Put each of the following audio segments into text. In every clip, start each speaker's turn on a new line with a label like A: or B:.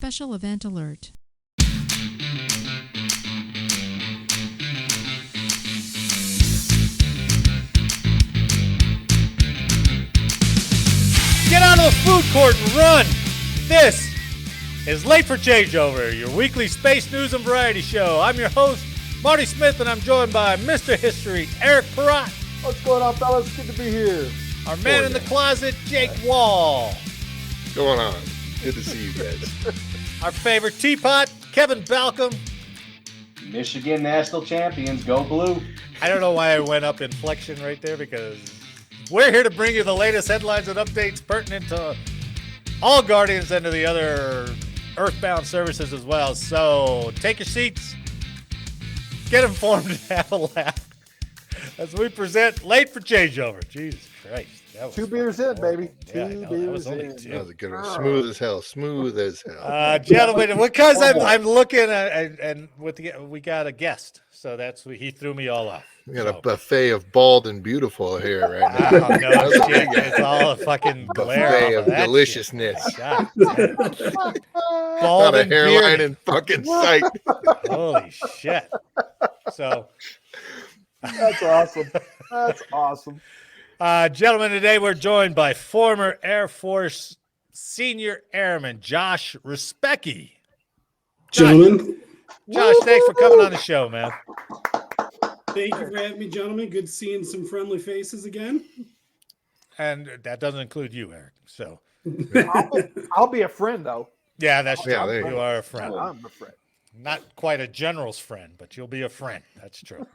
A: special event alert.
B: Get out of the food court and run! This is Late for Changeover, your weekly space news and variety show. I'm your host, Marty Smith, and I'm joined by Mr. History, Eric Perrott.
C: What's going on, fellas? Good to be here.
B: Our man in the closet, Jake Wall.
D: What's going on? Good to see you guys.
B: Our favorite teapot, Kevin Balcom.
E: Michigan national champions, go blue.
B: I don't know why I went up inflection right there, because we're here to bring you the latest headlines and updates pertinent to all Guardians and to the other Earthbound services as well. So take your seats, get informed, and have a laugh as we present Late for Changeover. Jesus Christ. That was
C: 2 beers in, baby.
B: Yeah,
C: Two
B: that
C: beers
B: was only
C: in.
B: two.
D: That was a good one. Smooth as hell. Smooth as hell.
B: Gentlemen, because I'm looking at, and we got a guest, so he threw me all off.
D: We got a buffet of bald and beautiful hair right now.
B: Oh, no, shit, it's all a fucking glare
D: Buffet
B: off
D: of
B: that
D: deliciousness.
B: shit. God damn. Bald
D: Not a
B: and
D: hairline
B: bearded.
D: in fucking sight.
B: Holy shit. So,
C: That's awesome. That's awesome.
B: gentlemen, today we're joined by former Air Force Senior Airman Josh Rzepecki.
F: Gentlemen,
B: Josh, thanks for coming on the show, man.
F: thank you for having me, gentlemen. Good seeing some friendly faces again.
B: And that doesn't include you, Eric. So,
C: I'll be a friend, though.
B: yeah, that's true.
D: Yeah, there you
B: You are a friend.
C: I'm a friend.
B: Not quite a general's friend, but you'll be a friend. That's true.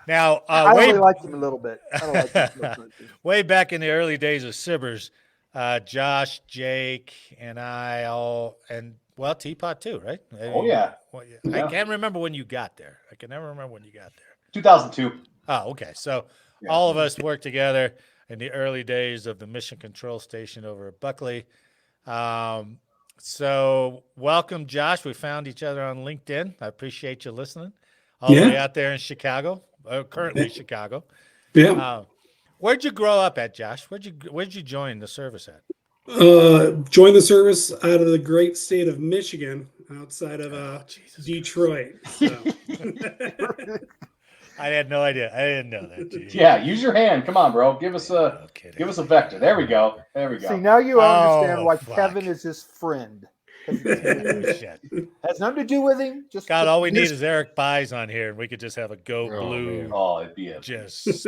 B: Now,
C: I only like him a little bit. I don't like him so much.
B: way back in the early days of Sibbers, Josh, Jake, and I well, Teapot too, right?
E: Oh, yeah.
B: Well, yeah.
E: Yeah.
B: I can't remember when you got there. I can never remember when you got there.
E: 2002.
B: Oh, okay. So
E: Yeah.
B: all of us worked together in the early days of the Mission Control Station over at Buckley. So welcome, Josh. We found each other on LinkedIn. I appreciate you listening. All the way out there in Chicago, currently Chicago.
F: Yeah.
B: Where'd you grow up at, Josh? Where'd you join the service at?
F: Joined the service out of the great state of Michigan, outside of
B: Jesus
F: Detroit. So.
B: I had no idea. I didn't know that. Geez.
E: Yeah, use your hand. Come on, bro. Give us a
B: No kidding.
E: give us a vector. There we go. There we go.
C: See, now you understand why
B: fuck.
C: Kevin is his friend.
B: Oh, shit.
C: Has nothing to do with him. Just
B: God, all we need is Eric Buys on here, and we could just have a Go
D: Oh,
B: Blue,
D: man.
E: Oh, it'd be
B: just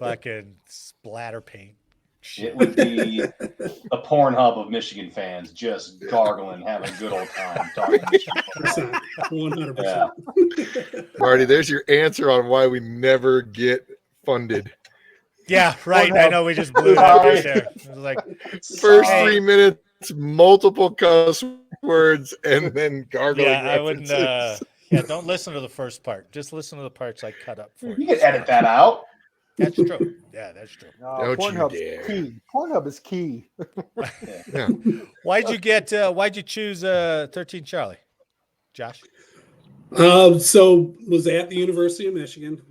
B: fucking splatter paint.
E: it would be the Pornhub of Michigan fans, just gargling, having a good old time talking Michigan football.
F: 100%.
D: Marty, there's your answer on why we never get funded.
B: Yeah, right.
C: Oh, no.
B: I know we just blew that right there. It was like,
D: First
B: Hey.
D: 3 minutes, multiple cuss words, and then gargling
B: yeah, I wouldn't.
D: references.
B: Don't listen to the first part. Just listen to the parts I cut up for
E: You
B: you.
E: can edit that out.
B: That's true. Yeah, that's true.
C: No,
D: Don't you
C: Pornhub's
D: dare.
C: key. Pornhub is key.
D: Yeah.
B: Why'd you choose 13 Charlie, Josh?
F: So was at the University of Michigan,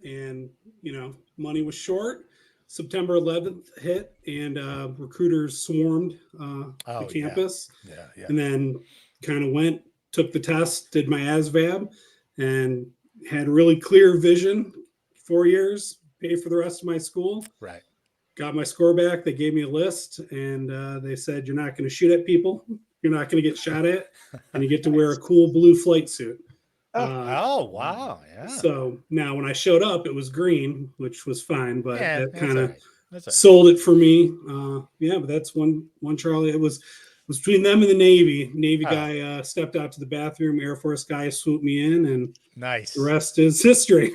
F: and money was short. September 11th hit, and recruiters swarmed the campus.
B: Yeah.
F: And then kind of took the test, did my ASVAB, and had really clear vision. 4 years, paid for the rest of my school.
B: Right.
F: Got my score back. They gave me a list, and they said, "You're not going to shoot at people. You're not going to get shot at, and you get to wear a cool blue flight suit."
B: Oh, wow. Yeah.
F: So now when I showed up, it was green, which was fine, but that
B: that's
F: kind
B: all
F: of
B: right. That's all right.
F: sold it for me. But that's one Charlie. It was between them and the Navy. Navy guy stepped out to the bathroom. Air Force guy swooped me in, and
B: Nice.
F: the rest is history.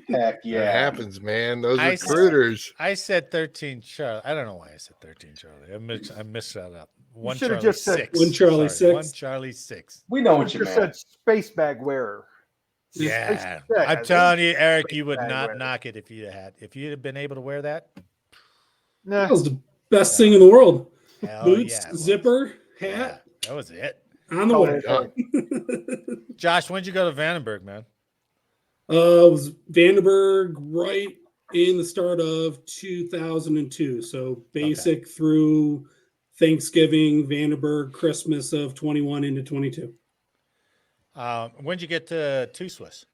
E: Heck
D: That
E: yeah.
D: happens, man. Those
B: I-
D: recruiters.
B: I said 13 Charlie. I don't know why I said 13 Charlie. I missed that up. One
C: should've
B: Charlie
C: just said
B: 6.
F: one Charlie
B: Sorry,
F: 6.
B: One Charlie 6.
E: We know what you
C: Just
E: meant.
C: said space bag wearer.
B: Yeah.
C: Space bag.
B: I'm telling you, Eric, you would
C: bag
B: not
C: wearer.
B: knock it if you'd have been able to wear that.
C: Nah.
F: That was the best thing in the world.
B: Hell
F: Boots,
B: yeah, it was.
F: zipper,
B: Yeah,
F: hat,
B: that was it.
F: on the way.
B: Josh, when'd you go to Vandenberg, man?
F: It was Vandenberg right in the start of 2002. So basic through Thanksgiving, Vandenberg, Christmas of 21 into 22.
B: When'd you get to Two Swiss?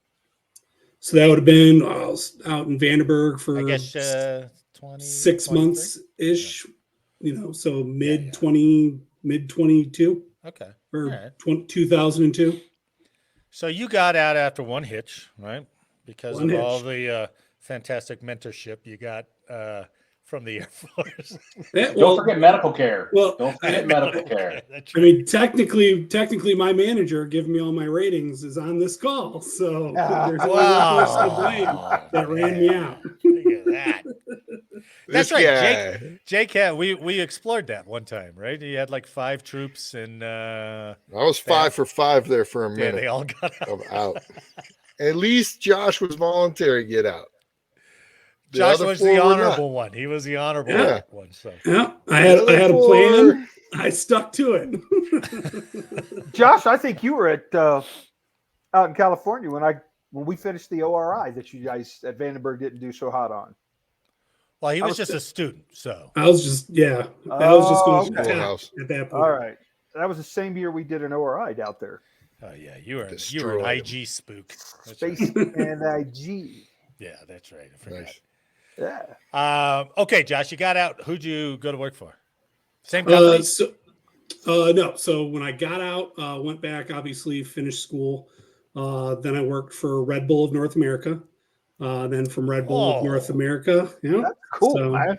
F: So that would have been I was out in Vandenberg for
B: I guess 20,
F: 6
B: 23?
F: months ish, so mid 22
B: Okay.
F: or
B: All right.
F: 2002.
B: So you got out after one hitch, right? Because
F: One
B: of all
F: hitch.
B: the fantastic mentorship you got from the Air Force.
F: Yeah,
E: Don't forget medical care.
F: Well,
E: Don't forget medical care.
B: That's
F: I
B: right.
F: mean, technically, my manager giving me all my ratings is on this call. So there's only one person to blame that ran me out.
B: Look at that. That's
D: This
B: right.
D: guy.
B: Jake had we explored that one time, right? He had like 5 troops, and
D: I was 5 for 5 there for a
B: yeah,
D: minute.
B: they all got out.
D: I'm out. At least Josh was voluntary get out. The
B: Josh
D: other
B: was
D: 4
B: the
D: were not.
B: honorable one. He was the honorable
D: Yeah.
B: one. So
F: Yeah, I
D: The
F: had
D: other
F: a
D: 4
F: plan. I stuck to it.
C: Josh, I think you were at out in California when we finished the ORI that you guys at Vandenberg didn't do so hot on.
B: well, he
C: I
B: was
C: was
B: just
C: th-
B: a student. So
F: I was just going to
C: okay.
F: attack at that point.
C: All right. That was the same year we did an ORI out there.
B: oh yeah, you were an
D: Destroyed
B: IG spook. That's right.
C: Space and IG.
B: Yeah, that's right. I forgot.
D: Nice.
C: Yeah.
B: Okay, Josh, you got out. Who'd you go to work for? Same company?
F: No. So when I got out, went back, obviously finished school. Then I worked for Red Bull of North America. Then from Red Bull of North America,
C: That's cool,
F: So,
C: man.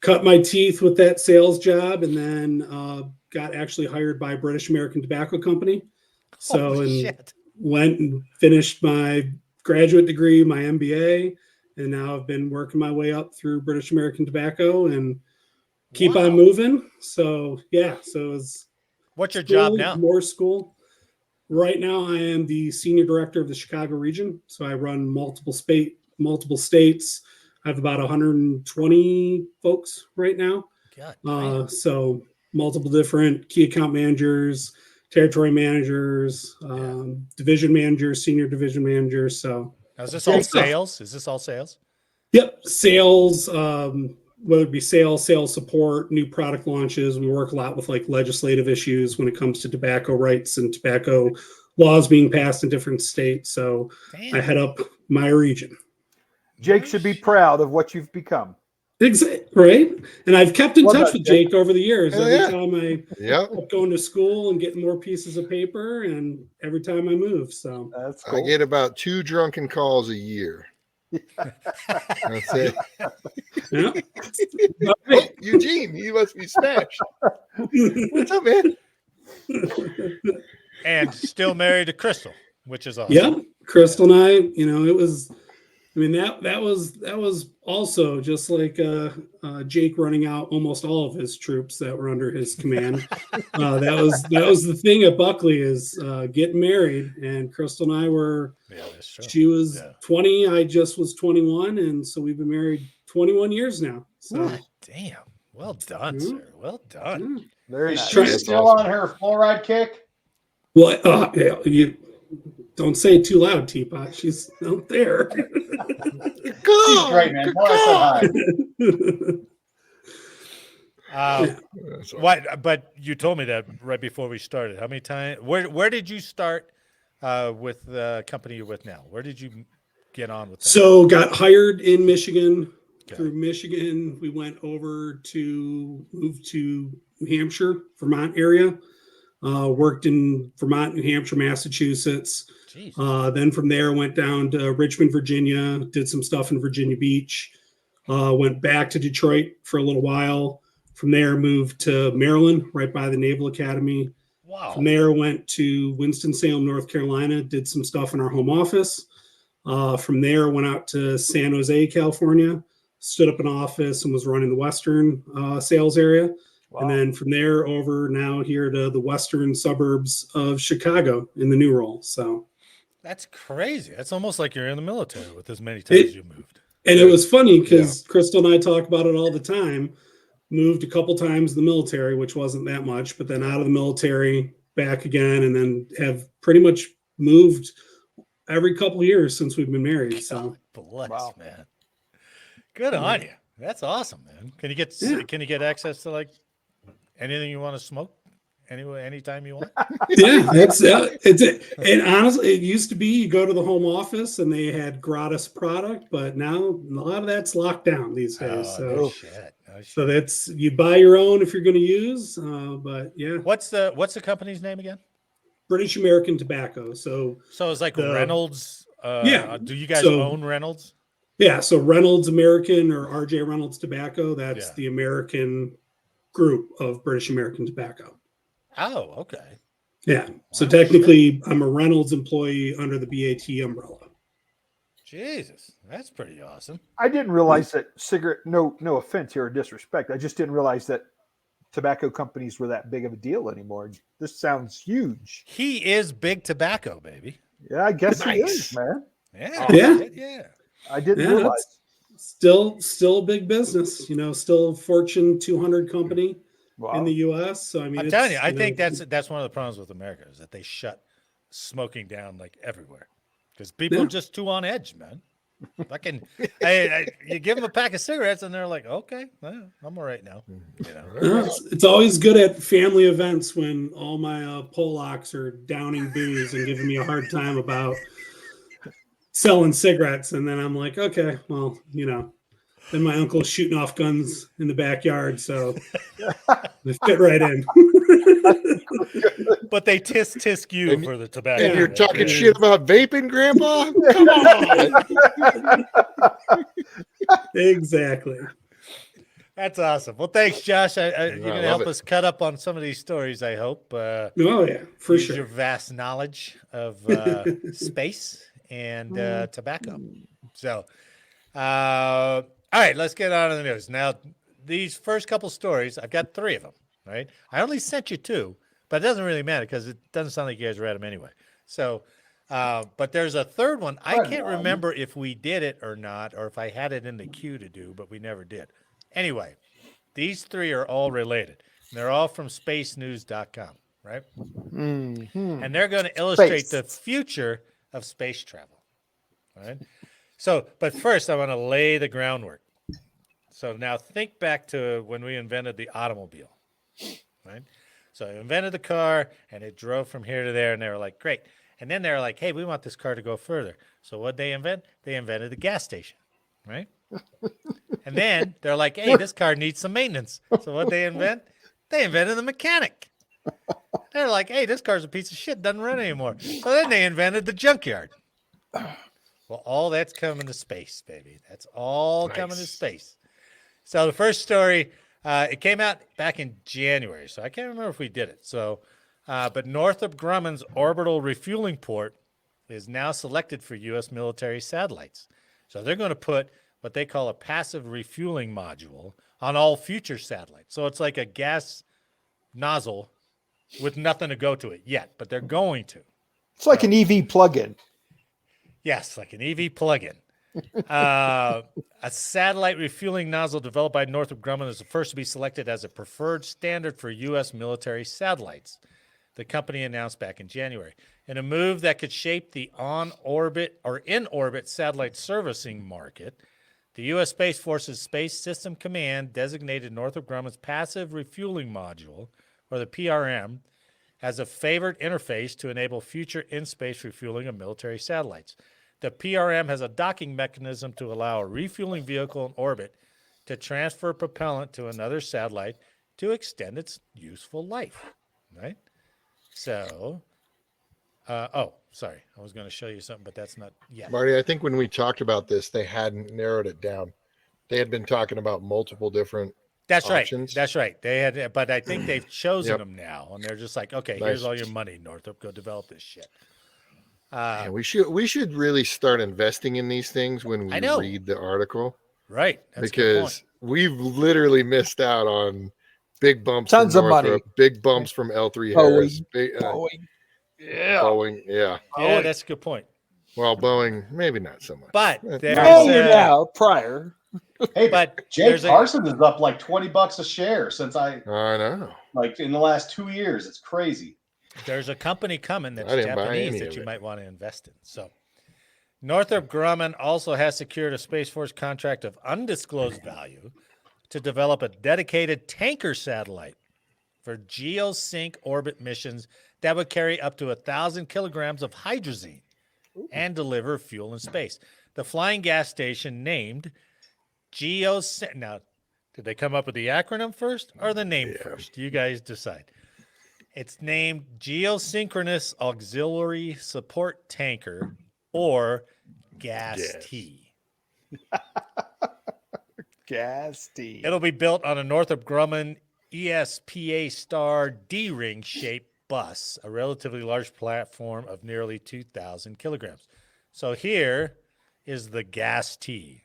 F: cut my teeth with that sales job, and then got actually hired by British American Tobacco Company. So
B: Holy
F: and
B: shit.
F: went and finished my graduate degree, my MBA, and now I've been working my way up through British American Tobacco and keep
B: Wow.
F: on moving. So yeah, so it's
B: What's your job now?
F: more school. Right now, I am the senior director of the Chicago region. So I run multiple states. I have about 120 folks right now.
B: God, damn.
F: So multiple different key account managers, territory managers, division managers, senior division managers. So
B: Now, is this all sales? Is this all sales?
F: yep, sales, whether it be sales support, new product launches. We work a lot with like legislative issues when it comes to tobacco rights and tobacco laws being passed in different states. So
B: Damn.
F: I head up my region.
C: Jake should be proud of what you've become.
F: Right? And I've kept in
C: Well
F: touch
C: done,
F: with Jake over the years.
D: Hell
F: Every
D: yeah.
F: time I
D: Yep.
F: kept going to school and getting more pieces of paper, and every time I move. So
C: That's
D: I
C: cool.
D: get about 2 drunken calls a year. That's it.
F: yeah.
D: Oh, Eugene, you must be smashed. What's up, man?
B: And still married to Crystal, which is awesome.
F: Yeah, Crystal and I, it was. I mean that was also just like Jake running out almost all of his troops that were under his command. That was the thing at Buckley is getting married, and Crystal and I were.
B: Yeah, that's true.
F: She was
B: Yeah.
F: 20, I just was 21, and so we've been married 21 years now. So
B: Damn. Well done,
F: Mhm.
B: sir. Well done.
F: yeah.
C: Very
E: Is
C: nice.
E: she
D: That's
E: still
D: awesome.
E: on her fluoride kick?
F: Well, you don't say it too loud, Teapot. She's out there.
E: She's great, man. Tell her I said hi.
D: That's all.
B: What? But you told me that right before we started. How many times? Where did you start with the company you're with now? Where did you get on with that?
F: So got hired in Michigan.
B: Okay.
F: Through Michigan, we went over to move to New Hampshire, Vermont area. Worked in Vermont, New Hampshire, Massachusetts.
B: Jeez.
F: Then from there, went down to Richmond, Virginia. Did some stuff in Virginia Beach. Went back to Detroit for a little while. From there, moved to Maryland, right by the Naval Academy.
B: Wow.
F: From there, went to Winston-Salem, North Carolina. Did some stuff in our home office. From there, went out to San Jose, California. Stood up an office and was running the Western sales area.
C: Wow.
F: And then from there over now here to the western suburbs of Chicago in the new role. So
B: That's crazy. That's almost like you're in the military with as many times you moved.
F: and it was funny because Crystal and I talk about it all the time. Moved a couple times in the military, which wasn't that much, but then out of the military, back again, and then have pretty much moved every couple of years since we've been married. So
B: Bless,
C: Wow.
B: man. Good on you. That's awesome, man. Can you get access to like anything you want to smoke, anyway, anytime you want.
F: Yeah, that's and honestly, it used to be you go to the home office and they had gratis product, but now a lot of that's locked down these days.
B: Oh,
F: So,
B: no shit. No shit.
F: so that's you buy your own if you're going to use. But yeah,
B: What's the company's name again?
F: British American Tobacco. So
B: So it's like
F: the-
B: Reynolds.
F: Yeah.
B: Do you guys
F: So-
B: own Reynolds?
F: yeah, so Reynolds American or RJ Reynolds Tobacco. That's
B: Yeah.
F: the American group of British American Tobacco.
B: Oh, okay.
F: Yeah. So
B: Wow,
F: technically, I'm a Reynolds employee under the BAT umbrella.
B: Jesus, that's pretty awesome.
C: I didn't realize that cigarette. No offense here or disrespect. I just didn't realize that tobacco companies were that big of a deal anymore. This sounds huge.
B: He is big tobacco, baby.
C: Yeah, I guess he
D: Nice.
C: is, man.
B: Yeah.
F: Yeah.
B: shit, yeah.
C: I didn't
F: Yeah,
C: realize.
F: Still a big business, still a Fortune 200 company
C: Wow.
F: in the U.S. So I mean,
B: I'm
F: it's,
B: telling you, I
F: you know,
B: think that's one of the problems with America is that they shut smoking down like everywhere because people
F: Yeah.
B: are just too on edge, man. Fucking, you give them a pack of cigarettes and they're like, okay, well, I'm all right now. You know?
F: it's always good at family events when all my Polacks are downing booze and giving me a hard time about selling cigarettes, and then I'm like, okay, well, then my uncle's shooting off guns in the backyard, so they fit right in.
B: But they tisk you
D: And-
B: for the tobacco.
D: And you're
B: right?
D: talking
F: Yeah.
D: shit about vaping, Grandpa? Come on.
F: Exactly.
B: That's awesome. Well, thanks, Josh. You're
D: I
B: going to
D: love
B: help
D: it.
B: us cut up on some of these stories, I hope.
F: Oh yeah, for
B: Use
F: sure.
B: your vast knowledge of space and tobacco. So, all right, let's get on to the news. Now, these first couple stories, I've got 3 of them, right? I only sent you 2, but it doesn't really matter because it doesn't sound like you guys read them anyway. So, but there's a third one. I can't remember if we did it or not, or if I had it in the queue to do, but we never did. Anyway, these 3 are all related. They're all from spacenews.com, right?
C: Mhm.
B: And they're going to illustrate
C: Space.
B: the future of space travel. All right. So, but first, I want to lay the groundwork. So now think back to when we invented the automobile, right? So I invented the car and it drove from here to there, and they were like, great. And then they were like, hey, we want this car to go further. So what'd they invent? They invented the gas station, right? And then they're like, hey, this car needs some maintenance. So what'd they invent? They invented the mechanic. They're like, hey, this car's a piece of shit, doesn't run anymore. So then they invented the junkyard. Well, all that's coming to space, baby. That's all coming to
D: Nice.
B: space. So the first story, it came out back in January, so I can't remember if we did it. So, but Northrop Grumman's orbital refueling port is now selected for U.S. military satellites. So they're going to put what they call a passive refueling module on all future satellites. So it's like a gas nozzle with nothing to go to it yet, but they're going to.
C: It's like an EV plug-in.
B: Yes, like an EV plug-in. A satellite refueling nozzle developed by Northrop Grumman is the first to be selected as a preferred standard for U.S. military satellites. The company announced back in January. In a move that could shape the on-orbit or in-orbit satellite servicing market, the U.S. Space Force's Space System Command designated Northrop Grumman's passive refueling module, or the PRM, as a favored interface to enable future in-space refueling of military satellites. The PRM has a docking mechanism to allow a refueling vehicle in orbit to transfer propellant to another satellite to extend its useful life, right? So, sorry, I was going to show you something, but that's not yet.
D: Marty, I think when we talked about this, they hadn't narrowed it down. They had been talking about multiple different
B: That's
D: options.
B: right. That's right. They had, but I think they've chosen
D: Yep.
B: them now, and they're just like, okay,
D: Nice.
B: here's all your money, Northrop. Go develop this shit.
D: Yeah, we should really start investing in these things when
B: I
D: we
B: know.
D: read the article,
B: Right. That's a good
D: because
B: point.
D: we've literally missed out on big bumps
C: Tons
D: from
C: of money.
D: Northrop, big bumps from L3
C: Boeing.
D: Harris,
C: Yeah.
D: Boeing, yeah.
B: Yeah, that's a good point.
D: Well, Boeing, maybe not so much.
B: But
D: Yeah.
B: there's
C: Prior.
E: Hey,
B: but
E: Jake
B: there's
E: Parsons is up like $20 a share since
D: I know.
E: like in the last 2 years. It's crazy.
B: there's a company coming that's
D: I didn't buy
B: Japanese
D: any
B: that
D: of
B: you
D: it.
B: might want to invest in. So Northrop Grumman also has secured a Space Force contract of undisclosed value to develop a dedicated tanker satellite for geosync orbit missions that would carry up to 1,000 kilograms of hydrazine and deliver fuel in space. The flying gas station named Geosync. Now, did they come up with the acronym first or the name first? You guys decide. It's named Geosynchronous Auxiliary Support Tanker, or GAS-T.
C: Gasty.
B: It'll be built on a Northrop Grumman ESPA Star D-ring shaped bus, a relatively large platform of nearly 2,000 kilograms. So here is the GAS-T.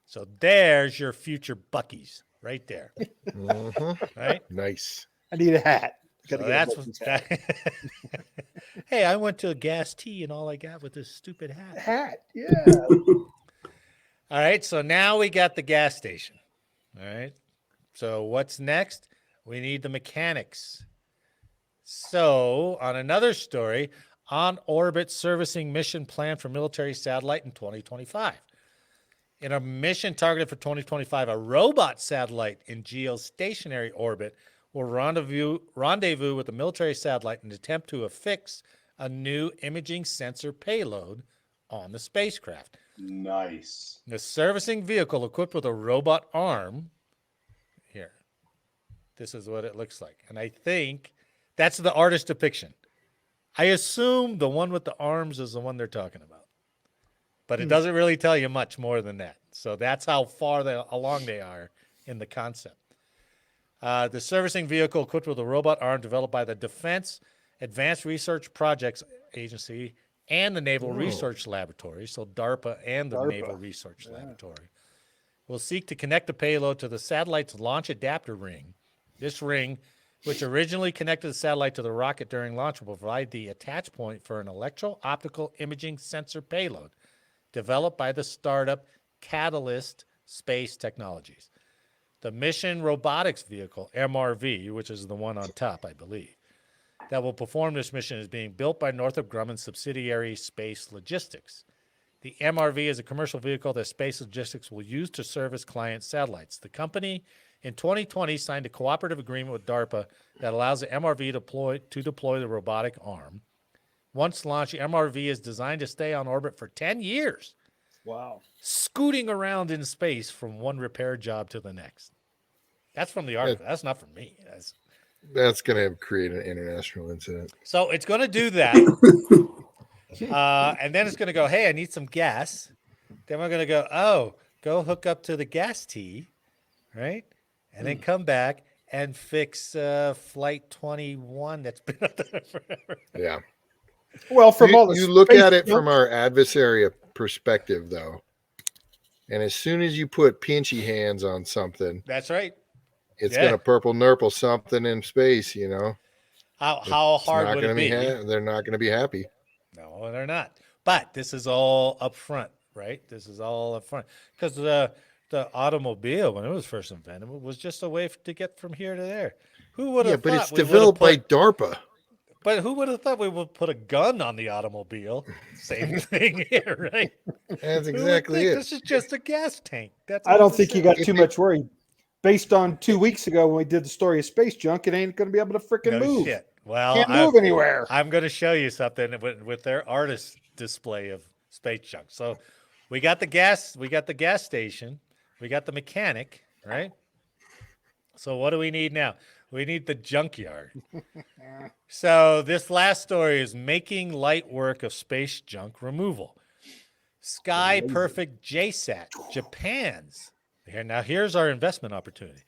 B: So there's your future Buckies right there. Right?
D: Nice.
C: I need a hat.
B: So
C: Gotta get a
B: that's
C: Bucky's
B: what.
C: hat.
B: Hey, I went to a GAS-T and all I got was this stupid hat.
C: Hat. Yeah.
B: All right, so now we got the gas station. All right. So what's next? We need the mechanics. So on another story, on orbit servicing mission plan for military satellite in 2025. In a mission targeted for 2025, a robot satellite in geostationary orbit will rendezvous with the military satellite and attempt to affix a new imaging sensor payload on the spacecraft.
E: Nice.
B: The servicing vehicle equipped with a robot arm. Here. This is what it looks like. And I think that's the artist depiction. I assume the one with the arms is the one they're talking about. But it doesn't really tell you much more than that. So that's how far along they are in the concept. The servicing vehicle equipped with a robot arm developed by the Defense Advanced Research Projects Agency and the Naval Research Laboratory, so DARPA and the Naval Research Laboratory, will seek to connect the payload to the satellite's launch adapter ring. This ring, which originally connected the satellite to the rocket during launch, will provide the attach point for an electro-optical imaging sensor payload developed by the startup Catalyst Space Technologies. The Mission Robotics Vehicle, MRV, which is the one on top, I believe, that will perform this mission is being built by Northrop Grumman subsidiary Space Logistics. The MRV is a commercial vehicle that Space Logistics will use to service client satellites. The company in 2020 signed a cooperative agreement with DARPA that allows the MRV to deploy the robotic arm. Once launched, the MRV is designed to stay on orbit for 10 years,
C: Wow.
B: scooting around in space from one repair job to the next. That's from the article. That's not from me.
D: That's going to create an international incident.
B: So it's going to do that. And then it's going to go, hey, I need some gas. Then we're going to go, go hook up to the GAS-T, right? And then come back and fix Flight 21 that's been up there forever.
D: Yeah.
C: Well, from all the
D: you look
C: space
D: at it
C: junk-
D: from our adversary perspective, though, and as soon as you put pinchy hands on something,
B: That's right.
D: it's
B: Yeah.
D: going to purple nurple something in space. You know,
B: How
D: It's
B: hard
D: not
B: would it
D: gonna
B: be?
D: they're not going to be happy.
B: No, they're not. But this is all up front, right? This is all up front. Because the automobile, when it was first invented, was just a way to get from here to there. Who would
D: Yeah,
B: have
D: but
B: thought
D: it's
B: we would've
D: developed by
B: put-
D: DARPA.
B: But who would have thought we would put a gun on the automobile? Same thing here, right?
D: That's
B: Who would
D: exactly
B: think
D: it.
B: This is just a gas tank. That's
C: I
B: all
C: don't
B: this
C: think you
B: is.
C: got too much worry. Based on 2 weeks ago when we did the story of space junk, it ain't going to be able to freaking
B: No
C: move.
B: shit. Well,
C: Can't move anywhere.
B: I'm going to show you something with their artist display of space junk. So we got the gas station, we got the mechanic, right? So what do we need now? We need the junkyard. So this last story is making light work of space junk removal. Sky Perfect JSAT, Japan's. Here's our investment opportunity.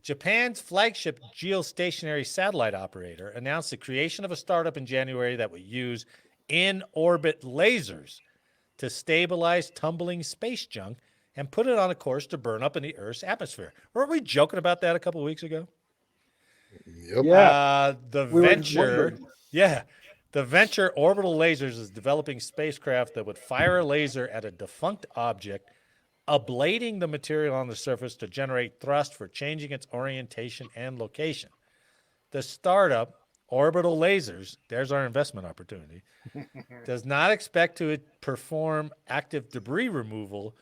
B: Japan's flagship geostationary satellite operator announced the creation of a startup in January that would use in-orbit lasers to stabilize tumbling space junk and put it on a course to burn up in the Earth's atmosphere. Weren't we joking about that a couple of weeks ago?
D: Yep.
C: Yeah.
B: The
C: We were
B: venture,
C: wondering.
B: the venture Orbital Lasers is developing spacecraft that would fire a laser at a defunct object, ablating the material on the surface to generate thrust for changing its orientation and location. The startup, Orbital Lasers, there's our investment opportunity, does not expect to perform active debris removal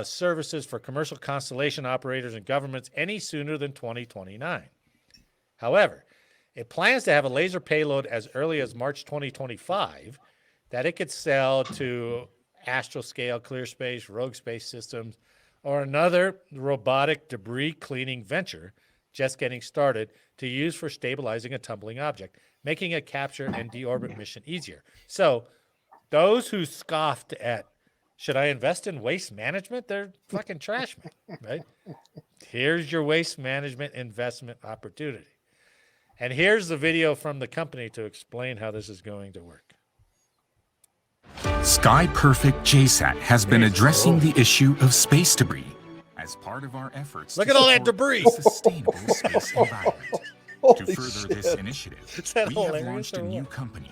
B: services for commercial constellation operators and governments any sooner than 2029. However, it plans to have a laser payload as early as March 2025 that it could sell to astroscale, clear space, rogue space systems, or another robotic debris cleaning venture just getting started to use for stabilizing a tumbling object, making a capture and deorbit mission easier. So those who scoffed at, should I invest in waste management? They're fucking trash men, right? Here's your waste management investment opportunity. And here's the video from the company to explain how this is going to work.
A: Sky Perfect JSAT has been addressing the issue of space debris as part of our efforts
B: Look
A: to
B: at all that
A: support
B: debris.
A: a sustainable space environment. To
C: Holy
A: further this
C: shit.
A: initiative,
B: Is that
A: we have
B: hilarious
A: launched a
B: or
A: new
B: what?
A: company,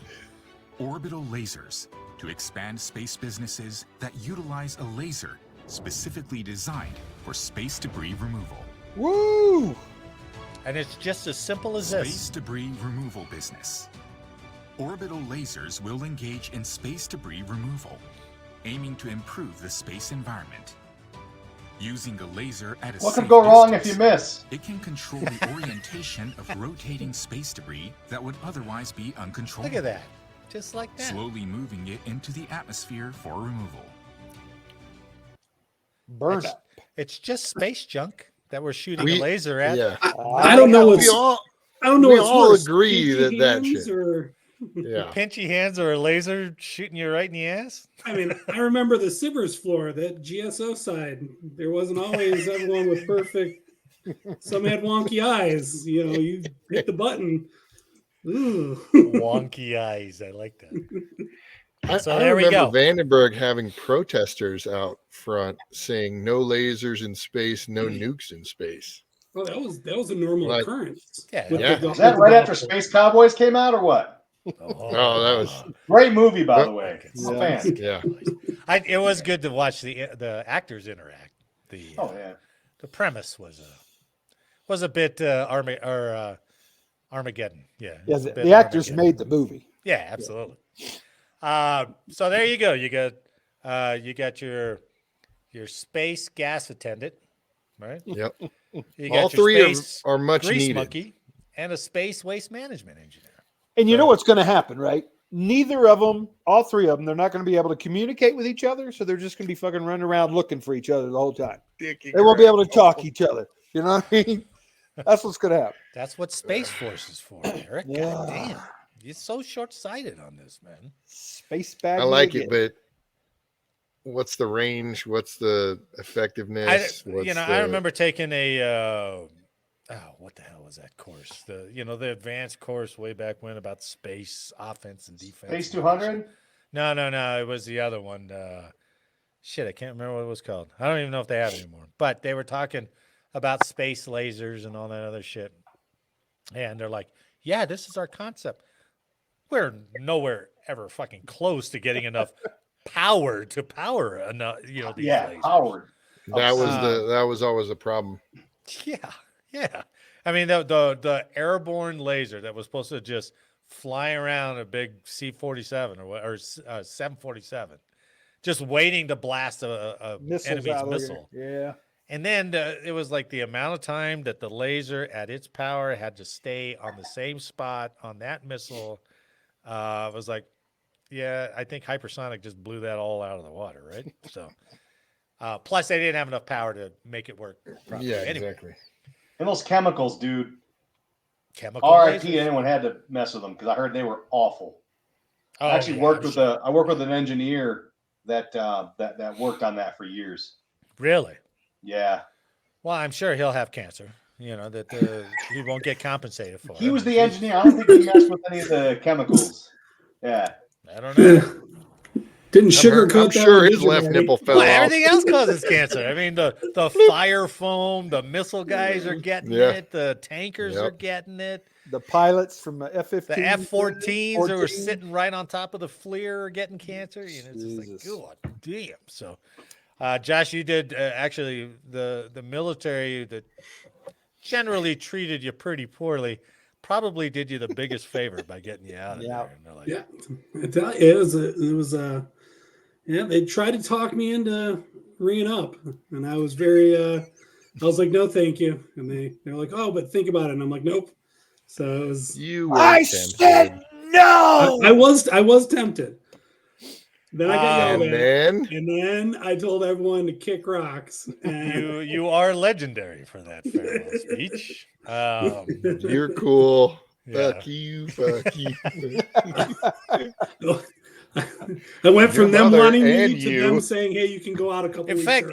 A: Orbital Lasers, to expand space businesses that utilize a laser specifically designed for space debris removal.
C: Woo!
B: And it's just as simple as
A: Space
B: this.
A: debris removal business. Orbital Lasers will engage in space debris removal, aiming to improve the space environment. Using a laser at a
E: What
A: safe
E: could go wrong if
A: distance,
E: you miss?
A: it can control the orientation of rotating space debris that would otherwise be uncontrollable.
B: Look at that. Just like that.
A: Slowly moving it into the atmosphere for removal.
C: Burn
B: It's,
C: up.
B: it's just space junk that we're shooting
D: We-
B: a laser at.
D: Yeah.
F: I don't know what's.
D: We all,
F: I don't know
D: we
F: what's
D: all
F: worse,
D: agree
F: pinky
D: that
F: hands
D: shit.
F: Or,
D: yeah.
B: Pinchy hands or a laser shooting you right in the ass?
F: I mean, I remember the Sibbers floor, that GSO side. There wasn't always everyone with perfect. Some had wonky eyes. You know, you hit the button. Ooh.
B: Wonky eyes. I like that. So
D: I
B: there we
D: remember
B: go.
D: Vandenberg having protesters out front saying no lasers in space, no nukes in space.
F: Well, that was a normal
D: Like-
F: occurrence.
B: Yeah.
F: with
D: Yeah.
F: the-
E: Is that
F: with the
E: right after
F: golf
E: Space Cowboys came out or what?
D: Oh, that was-
E: Great movie, by the
D: Yep.
E: way. I'm a
C: Yeah.
E: fan.
D: Yeah.
B: It was good to watch the actors interact.
E: Oh yeah.
B: The premise was a bit Armageddon. Yeah.
C: Yeah,
B: it was a bit
C: the actors
B: Armageddon.
C: made the movie.
B: Yeah, absolutely. So there you go. You got your space gas attendant, right?
D: Yep.
B: You got
D: All
B: your
D: three
B: space
D: are much
B: grease
D: needed.
B: monkey and a space waste management engineer.
C: And you know
B: So-
C: what's going to happen, right? Neither of them, all three of them, they're not going to be able to communicate with each other. So they're just going to be fucking running around looking for each other the whole time. They won't be able to talk each other. You know what I mean? That's what's going to happen.
B: That's what Space Force is for, Eric.
C: Yeah.
B: God damn. You're so short-sighted on this, man.
C: Space bag.
D: I like it, but what's the range? What's the effectiveness?
B: I remember taking a what the hell was that course? The advanced course way back when about space offense and defense.
E: Space 200.
B: No, it was the other one. Shit, I can't remember what it was called. I don't even know if they have it anymore. But they were talking about space lasers and all that other shit. And they're like, yeah, this is our concept. We're nowhere ever fucking close to getting enough power to power enough, these
E: Yeah,
B: lasers.
E: Howard.
D: that was always a problem.
B: Yeah. I mean, the airborne laser that was supposed to just fly around a big C-47 or 747, just waiting to blast a
C: missiles
B: enemy's
C: out
B: missile.
C: there. Yeah.
B: And then it was like the amount of time that the laser at its power had to stay on the same spot on that missile. Was like, yeah, I think hypersonic just blew that all out of the water, right? So, plus they didn't have enough power to make it work properly.
D: Yeah,
B: Anyway,
D: exactly.
E: And those chemicals, dude.
B: chemical
E: R.I.P.
B: lasers.
E: anyone had to mess with them because I heard they were awful.
B: Oh,
E: I actually
B: yeah,
E: worked
B: I'm
E: with
B: sure.
E: I worked with an engineer that worked on that for years.
B: Really?
E: Yeah.
B: Well, I'm sure he'll have cancer. That he won't get compensated for.
E: He
B: it.
E: was the engineer. I don't think he messed with any of the chemicals. Yeah.
B: I don't know.
F: Didn't sugarcoat
D: I'm
F: that.
D: sure
F: one,
D: his
F: did you,
D: left
F: Marty?
D: nipple fell
B: Well,
D: off.
B: everything else causes cancer. I mean, the fire foam, the missile guys are getting
D: Yeah.
B: it. The tankers
D: Yep.
B: are getting it.
C: The pilots from the F-15.
B: The F-14s that were
C: 14.
B: sitting right on top of the FLIR are getting cancer. It's just like,
C: Jesus.
B: God damn. So, Josh, you did actually the military that generally treated you pretty poorly probably did you the biggest favor by getting you out of
C: Yeah.
B: there. And they're like,
F: Yeah, I tell you, yeah. They tried to talk me into ringing up, and I was very, I was like, no, thank you. And they're like, oh, but think about it. And I'm like, nope. So it was.
D: You were
C: I
D: tempted.
C: said no.
F: I was tempted. Then I got yelled
D: And
F: at,
D: then
F: and then I told everyone to kick rocks. And
B: You are legendary for that farewell speech.
D: you're cool.
B: Yeah.
D: Fuck you. Fuck you.
F: I went
D: Your
F: from them
D: mother
F: wanting me
D: and
F: to
D: you.
F: them saying, "Hey, you can go out a couple."
B: In
F: weeks
B: fact,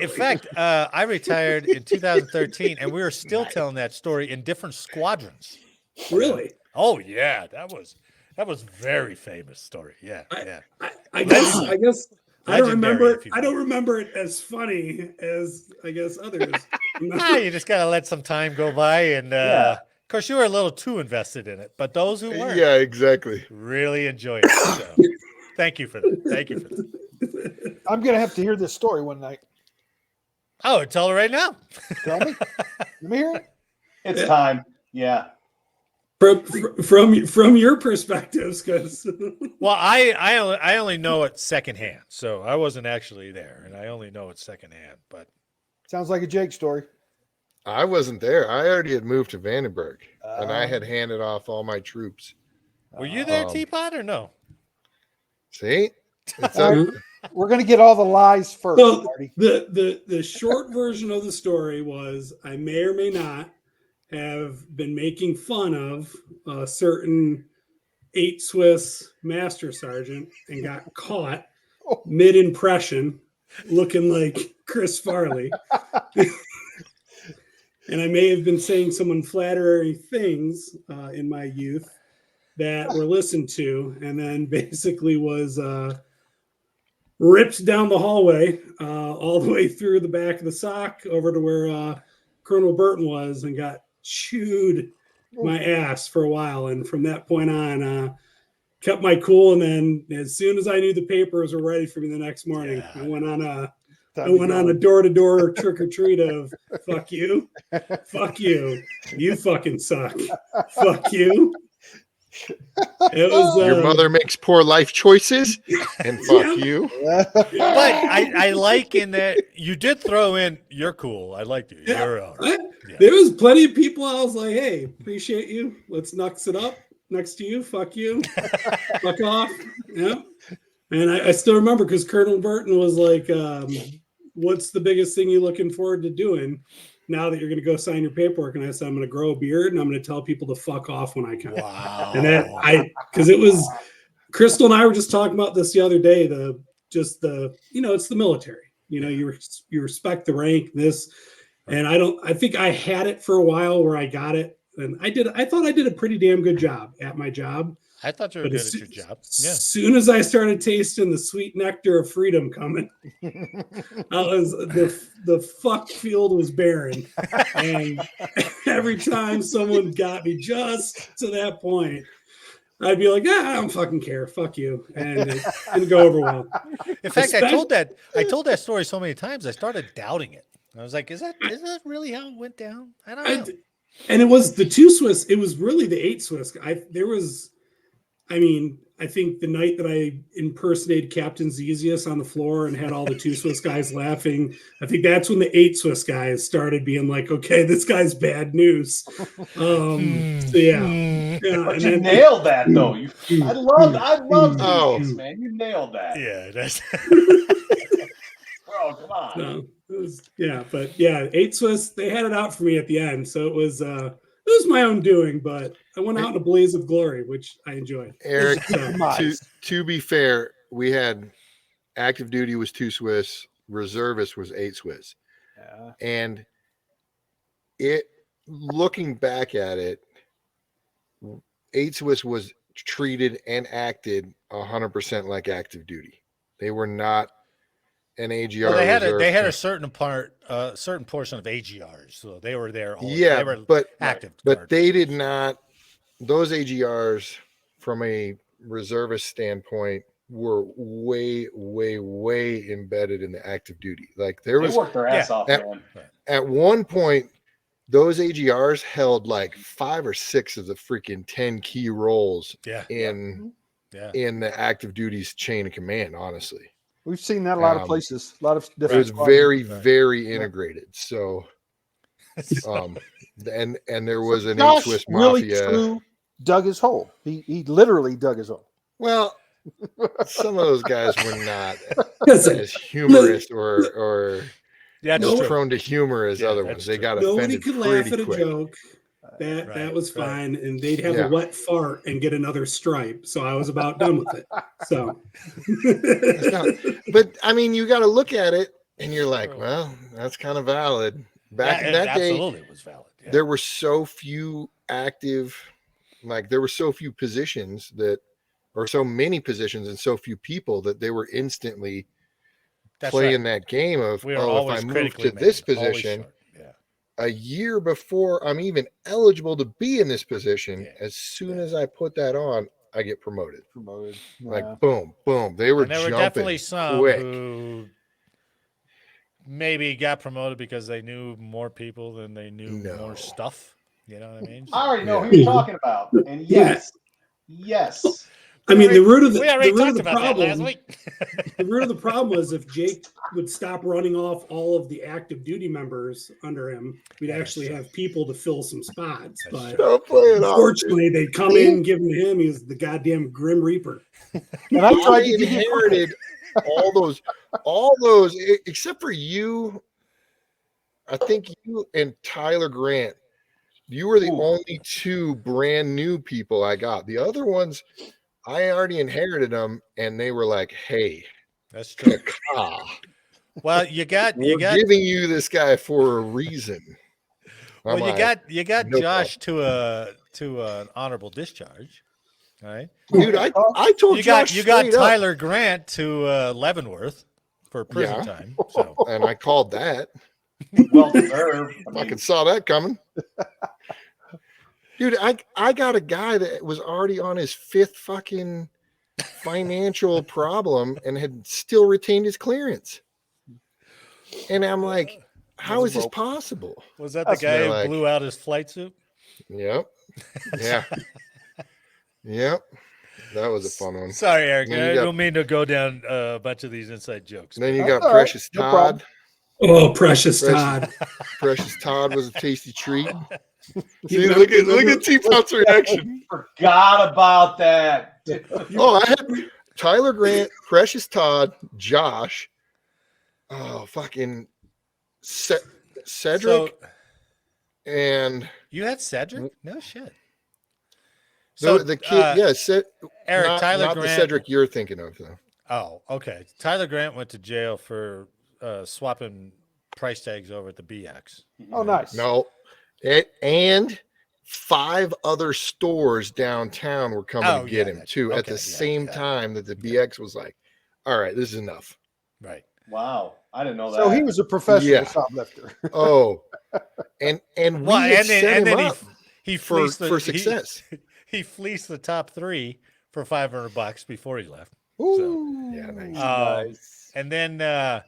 F: early."
B: I retired in 2013, and we were still telling that story in different squadrons.
F: Really?
B: Oh yeah, that was very famous story. Yeah, yeah.
F: I guess I don't
B: Legendary,
F: remember.
B: if you
F: I
B: will.
F: don't remember it as funny as I guess others.
B: You just gotta let some time go by, and of course, you were a little too invested in it. But those who weren't,
D: Yeah, exactly.
B: really enjoyed it. So, thank you for that. Thank you for that.
C: I'm gonna have to hear this story one night.
B: Oh, tell her right now.
C: Tell me. Let me hear it.
E: It's time. Yeah.
F: From your perspectives, because
B: Well, I only know it secondhand, so I wasn't actually there, and I only know it secondhand. But
C: Sounds like a Jake story.
D: I wasn't there. I already had moved to Vandenberg, and I had handed off all my troops.
B: were you there,
D: Um,
B: Teapot, or no?
D: See, it's
C: All
D: up.
C: right. We're gonna get all the lies first,
F: so
C: Marty.
F: the short version of the story was I may or may not have been making fun of a certain 8 Swiss master sergeant and got caught mid impression looking like Chris Farley. And I may have been saying some unflattering things in my youth that were listened to, and then basically was ripped down the hallway all the way through the back of the sock over to where Colonel Burton was, and got chewed my ass for a while. And from that point on, kept my cool. And then as soon as I knew the papers were ready for me the next morning,
B: Yeah.
F: I went on a door-to-door trick-or-treat of fuck you, you fucking suck, fuck you. It was
D: Your mother makes poor life choices, and fuck
F: Yeah.
D: you.
B: But I like in that you did throw in "you're cool." I liked you.
F: Yeah.
B: You're all right.
F: There was plenty of people I was like, hey, appreciate you. Let's nux it up next to you. Fuck you. Fuck off. Yeah. And I still remember because Colonel Burton was like, what's the biggest thing you're looking forward to doing now that you're going to go sign your paperwork? And I said, I'm going to grow a beard and I'm going to tell people to fuck off when I come.
B: Wow.
F: And because it was, Crystal and I were just talking about this the other day, it's the military, you respect the rank, and I think I had it for a while where I got it, and I thought I did a pretty damn good job at my job.
B: I thought you were good at your job. Yeah.
F: As soon as I started tasting the sweet nectar of freedom coming, the fuck field was barren. And every time someone got me just to that point, I'd be like, I don't fucking care. Fuck you. And it didn't go over well.
B: In fact, I told that story so many times, I started doubting it. I was like, is that really how it went down? I don't know.
F: And it was the 2 Swiss. It was really the 8 Swiss. I think the night that I impersonated Captain Zezius on the floor and had all the 2 Swiss guys laughing, I think that's when the 8 Swiss guys started being like, okay, this guy's bad news. So yeah.
E: But you nailed that though. I love Zezius, man. You nailed that.
B: Yeah, that's
E: Bro, come on.
F: No, but 8 Swiss, they had it out for me at the end. So it was my own doing, but I went out in a blaze of glory, which I enjoyed.
D: Eric, to be fair, we had active duty was 2 Swiss, reservist was 8 Swiss.
C: Yeah.
D: And looking back at it, 8 Swiss was treated and acted 100% like active duty. They were not an AGR.
B: Well, they had a certain portion of AGRs, so they were there.
D: Yeah,
B: they were
D: but
B: active.
D: But they did not. Those AGRs, from a reservist standpoint, were way, way, way embedded in the active duty. Like
E: They worked their ass off, man.
D: At one point, those AGRs held like 5 or 6 of the freaking 10 key roles in the active duties chain of command. Honestly,
C: we've seen that a lot of places, a lot of different.
D: It was very, very integrated. So, and there was an 8 Swiss
C: really
D: mafia.
C: true dug his hole. He literally dug his hole.
D: Well, some of those guys were not as humorous or as prone to humor as other ones. They got
F: nobody
D: offended
F: could
D: pretty
F: laugh at
D: quick.
F: a joke. That was fine, and they'd have a wet fart and get another stripe. So I was about done with it. So,
D: but I mean, you got to look at it, and you're like, well, that's kind of valid. Back in that day,
B: absolutely was valid. Yeah.
D: There were so few active, like there were so few positions that, or so many positions and so few people that they were instantly playing that game of, if I move to this position. A year before I'm even eligible to be in this position, as soon as I put that on, I get promoted. Like boom, boom. They were
B: there were definitely some who maybe got promoted because they knew more people than they knew more stuff. You know what I mean?
E: I already know who you're talking about. And yes.
F: I mean, the root of the problem was if Jake would stop running off all of the active duty members under him, we'd actually have people to fill some spots. But unfortunately, they'd come in, give him to him. He was the goddamn Grim Reaper.
D: And I tried to inherited all those, except for you. I think you and Tyler Grant. You were the only two brand new people I got. The other ones, I already inherited them, and they were like, "Hey,
B: that's true." Well,
D: we're giving you this guy for a reason.
B: Well, you got Josh to an honorable discharge, all right?
D: Dude, I told Josh
B: you got Tyler Grant to Leavenworth for prison time. So.
D: And I called that.
E: Well deserved.
D: I fucking saw that coming. Dude, I got a guy that was already on his 5th fucking financial problem and had still retained his clearance. And I'm like, how is this possible?
B: Was that the guy who blew out his flight suit?
D: Yep. Yeah. Yep. That was a fun one.
B: Sorry, Eric. I don't mean to go down a bunch of these inside jokes.
D: And then you got Precious Todd.
F: Oh, Precious Todd.
D: Precious Todd was a tasty treat. See, look at T-Pop's reaction.
E: Forgot about that.
D: I had Tyler Grant, Precious Todd, Josh, fucking Cedric, and
B: you had Cedric? No shit.
D: So the kid,
B: Eric, Tyler
D: not
B: Grant,
D: the Cedric you're thinking of, though.
B: Oh, okay. Tyler Grant went to jail for swapping price tags over at the BX.
C: Oh, nice.
D: No. And 5 other stores downtown were coming to get him too at the same time that the BX was like, all right, this is enough.
B: Right.
E: Wow. I didn't know that.
C: So he was a professional shoplifter.
D: And
B: he fleeced
D: for success.
B: He fleeced the top 3 for $500 before he left.
C: Ooh,
B: so,
C: nice.
B: Nice. And then the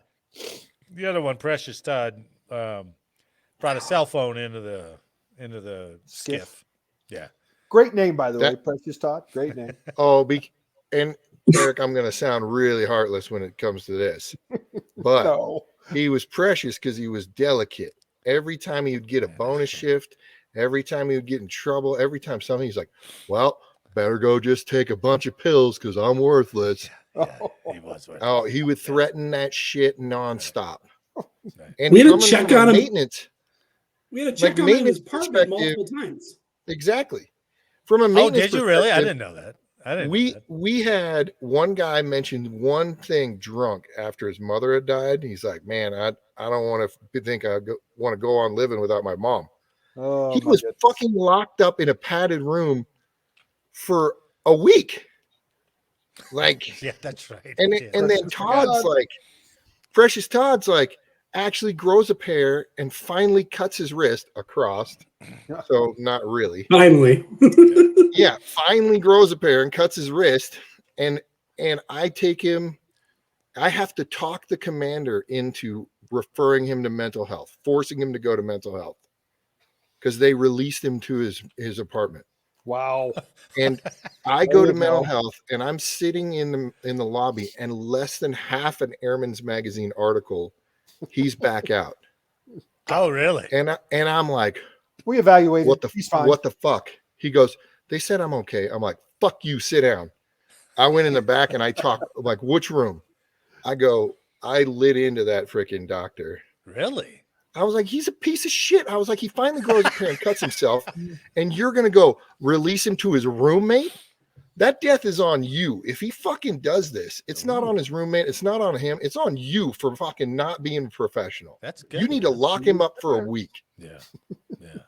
B: other one, Precious Todd, brought a cell phone into the skiff. Yeah.
C: Great name, by the way, Precious Todd. Great name.
D: And Eric, I'm going to sound really heartless when it comes to this, but he was precious because he was delicate. Every time he would get a bonus shift, every time he would get in trouble, every time something, he's like, well, better go just take a bunch of pills because I'm worthless.
B: Yeah, he was worthless.
D: Oh, he would threaten that shit nonstop.
B: Right.
D: And
F: we had to check on him.
D: Maintenance.
F: We had to check on him in his apartment multiple times.
D: Exactly. From a maintenance
B: did you really? I didn't know that.
D: We had one guy mentioned one thing drunk after his mother had died. He's like, man, I don't want to think I want to go on living without my mom.
C: Oh,
D: he was fucking locked up in a padded room for a week. Like,
B: yeah, that's right.
D: And then Todd's like, Precious Todd's like, actually grows a pair and finally cuts his wrist across. So not really.
F: Finally.
D: Yeah, finally grows a pair and cuts his wrist. And I take him, I have to talk the commander into referring him to mental health, forcing him to go to mental health. Because they released him to his apartment.
C: Wow.
D: And I go to mental health and I'm sitting in the lobby and less than half an Airman's Magazine article, he's back out.
B: Oh, really?
D: And I'm like,
C: we evaluated.
D: What the fuck? He goes, They said I'm okay. I'm like, fuck you, sit down. I went in the back and I talked, I'm like, which room? I go, I lit into that freaking doctor.
B: Really?
D: I was like, he's a piece of shit. I was like, he finally grows a pair and cuts himself, and you're going to go release him to his roommate? That death is on you. If he fucking does this, it's not on his roommate. It's not on him. It's on you for fucking not being professional.
B: That's good.
D: You need to lock him up for a week.
B: Yeah.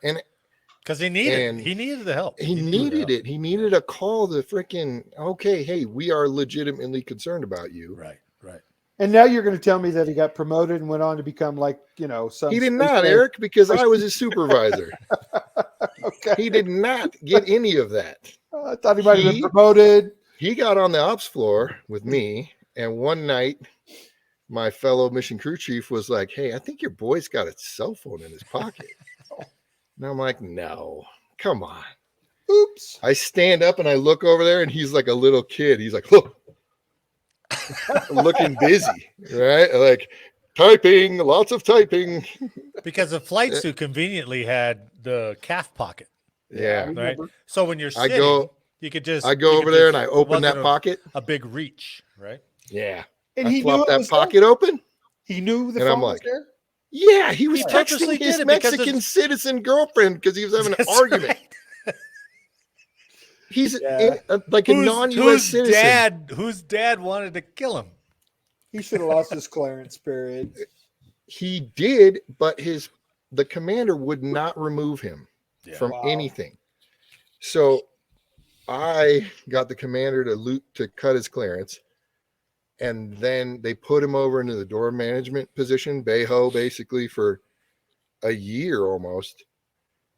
D: And
B: because he needed the help.
D: He needed it. He needed a call to freaking, okay, hey, we are legitimately concerned about you.
B: Right.
C: And now you're going to tell me that he got promoted and went on to become like, some.
D: He did not, Eric, because I was his supervisor.
C: Okay.
D: He did not get any of that.
C: I thought he might have been promoted.
D: He got on the ops floor with me, and one night, my fellow mission crew chief was like, hey, I think your boy's got a cell phone in his pocket. And I'm like, no, come on.
C: Oops.
D: I stand up and I look over there, and he's like a little kid. He's like, look. Looking busy, right? Like typing, lots of typing.
B: Because the flight suit conveniently had the calf pocket.
D: Yeah.
B: Right. So when you're sitting, you could just
D: go over there and I open that pocket.
B: A big reach, right?
D: Yeah.
C: And
D: I
C: he
D: flopped
C: knew
D: that pocket open.
C: He knew the
D: and
C: phone
D: I'm
C: was
D: like,
C: there?
D: Yeah, he was
B: He
D: texting
B: purposely
D: his
B: did it because
D: Mexican citizen girlfriend because he was having an argument.
B: Right.
D: He's like a non-U.S. citizen.
B: Whose dad wanted to kill him?
C: He should have lost his clearance period.
D: He did, but the commander would not remove him from anything. So I got the commander to cut his clearance, and then they put him over into the door management position, Bayho, basically for a year almost.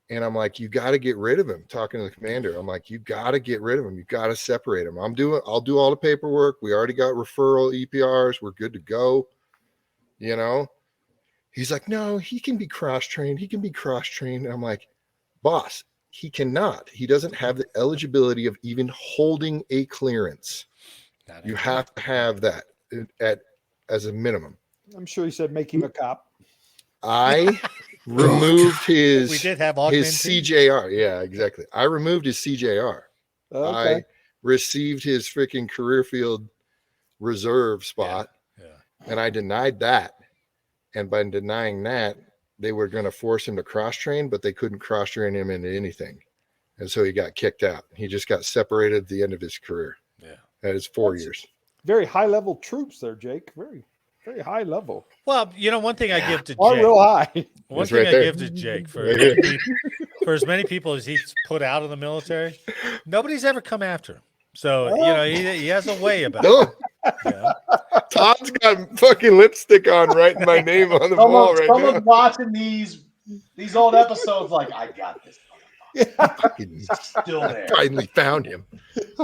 D: And I'm like, you got to get rid of him. Talking to the commander, I'm like, you got to get rid of him. You got to separate him. I'll do all the paperwork. We already got referral EPRs. We're good to go. He's like, no, he can be cross-trained. He can be cross-trained. And I'm like, boss, he cannot. He doesn't have the eligibility of even holding a clearance. You have to have that as a minimum.
C: I'm sure he said make him a cop.
D: I removed his CJR. Yeah, exactly. I removed his CJR.
C: Okay.
D: I received his freaking career field reserve spot, and I denied that. And by denying that, they were going to force him to cross-train, but they couldn't cross-train him into anything. And so he got kicked out. He just got separated at the end of his career. Yeah. That is 4 years.
C: Very high-level troops there, Jake. Very, very high level.
B: Well, one thing I give to Jake.
C: Real high.
B: One thing I give to Jake for as many people as he's put out of the military, nobody's ever come after him. So, he has a way about it.
D: Todd's got fucking lipstick on writing my name on the wall right now.
E: Someone's watching these old episodes like, I got this. Still there.
D: Finally found him.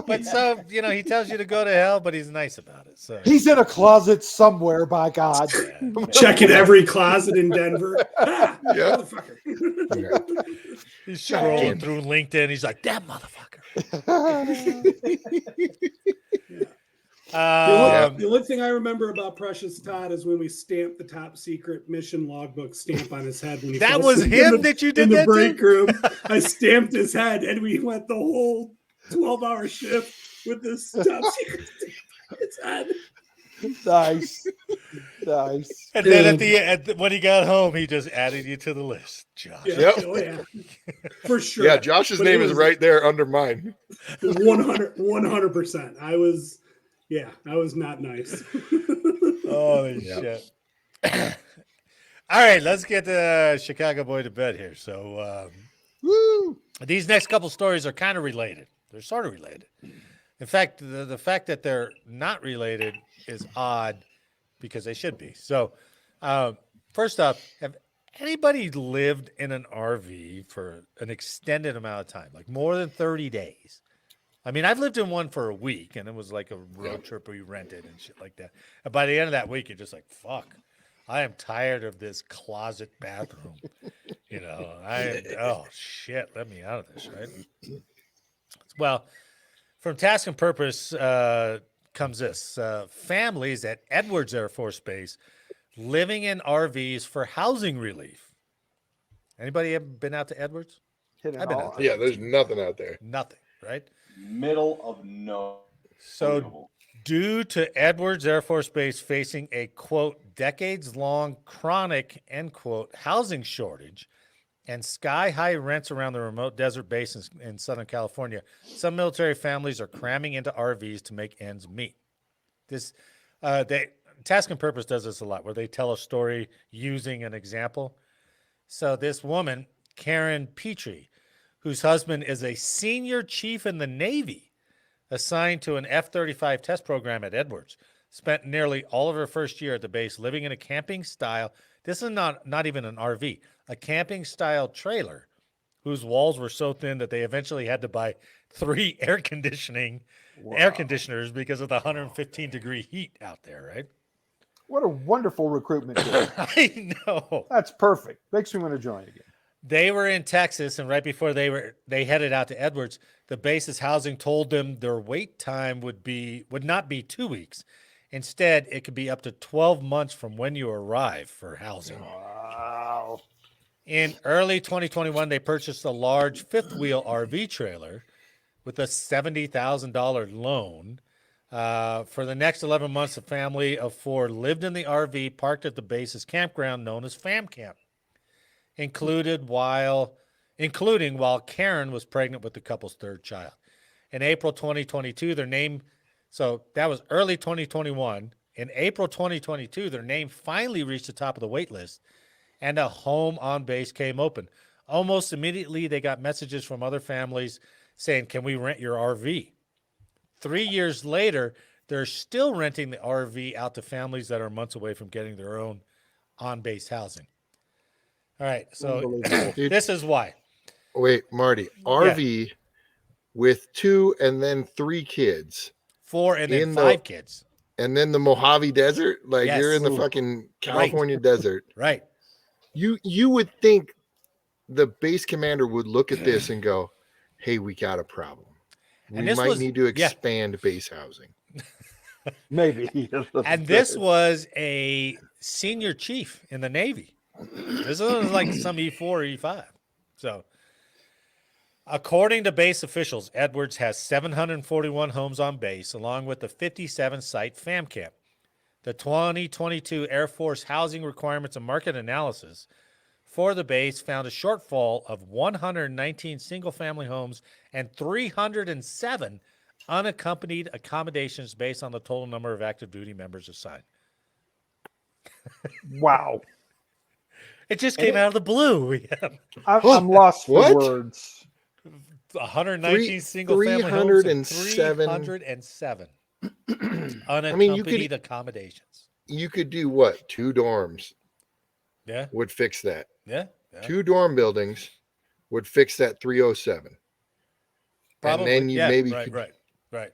B: But so, he tells you to go to hell, but he's nice about it. So
C: he's in a closet somewhere, by God.
F: Checking every closet in Denver.
D: Motherfucker.
B: He's scrolling through LinkedIn. He's like, that motherfucker.
F: The only thing I remember about Precious Todd is when we stamped the top secret mission logbook stamp on his head. When he
B: that was him that you did
F: in the
B: that
F: break room. I stamped his head, and we went the whole 12-hour shift with this top secret stamp on his head.
C: Nice.
B: And then at the end, when he got home, he just added you to the list, Josh.
F: Yeah, for sure.
D: Yeah, Josh's name is right there under mine.
F: 100%. I was not nice.
B: Holy shit. All right, let's get the Chicago boy to bed here. So these next couple stories are kind of related. They're sort of related. In fact, the fact that they're not related is odd because they should be. So first up, have anybody lived in an RV for an extended amount of time, like more than 30 days? I mean, I've lived in one for a week, and it was like a road trip we rented and shit like that. And by the end of that week, you're just like, fuck, I am tired of this closet bathroom. Oh, shit, let me out of this, right? Well, from Task and Purpose comes this. Families at Edwards Air Force Base living in RVs for housing relief. Anybody ever been out to Edwards?
C: I've been out
D: there. Yeah, there's nothing out there.
B: Nothing. right?
E: Middle of no.
B: So due to Edwards Air Force Base facing a, quote, decades-long chronic, end quote, housing shortage and sky-high rents around the remote desert base in Southern California, some military families are cramming into RVs to make ends meet. Task and Purpose does this a lot, where they tell a story using an example. So this woman, Karen Petrie, whose husband is a senior chief in the Navy, assigned to an F-35 test program at Edwards, spent nearly all of her first year at the base living in a camping style. This is not even an RV, a camping style trailer whose walls were so thin that they eventually had to buy 3 air conditioners because of the 115-degree heat out there, right?
C: What a wonderful recruitment tool.
B: I know.
C: That's perfect. Makes me want to join again.
B: They were in Texas, and right before they headed out to Edwards, the base's housing told them their wait time would not be 2 weeks. Instead, it could be up to 12 months from when you arrive for housing.
C: Wow.
B: In early 2021, they purchased a large fifth-wheel RV trailer with a $70,000 loan. For the next 11 months, a family of 4 lived in the RV parked at the base's campground known as Fam Camp, including while Karen was pregnant with the couple's 3rd child. In April 2022, so that was early 2021. In April 2022, their name finally reached the top of the wait list, and a home on base came open. Almost immediately, they got messages from other families saying, "Can we rent your RV?" 3 years later, they're still renting the RV out to families that are months away from getting their own on-base housing. All right, so this is why.
D: Wait, Marty, RV with 2 and then 3 kids.
B: 4 and then 5 kids.
D: And then the Mojave Desert? Like
B: Yes.
D: you're in the fucking California desert.
B: Right.
D: You would think the base commander would look at this and go, hey, we got a problem. We might need to expand base housing.
C: Maybe.
B: And this was a senior chief in the Navy. This was like some E4 or E5. So, according to base officials, Edwards has 741 homes on base, along with the 57-site Fam Camp. The 2022 Air Force Housing Requirements and Market Analysis for the base found a shortfall of 119 single-family homes and 307 unaccompanied accommodations based on the total number of active duty members assigned.
C: Wow.
B: It just came out of the blue.
C: I'm lost for words.
B: 119 single-family homes and 307 unaccompanied accommodations.
D: You could do what? 2 dorms.
B: Yeah.
D: Would fix that.
B: Yeah.
D: 2 dorm buildings would fix that 307.
B: Probably.
D: And then you maybe could...
B: Right.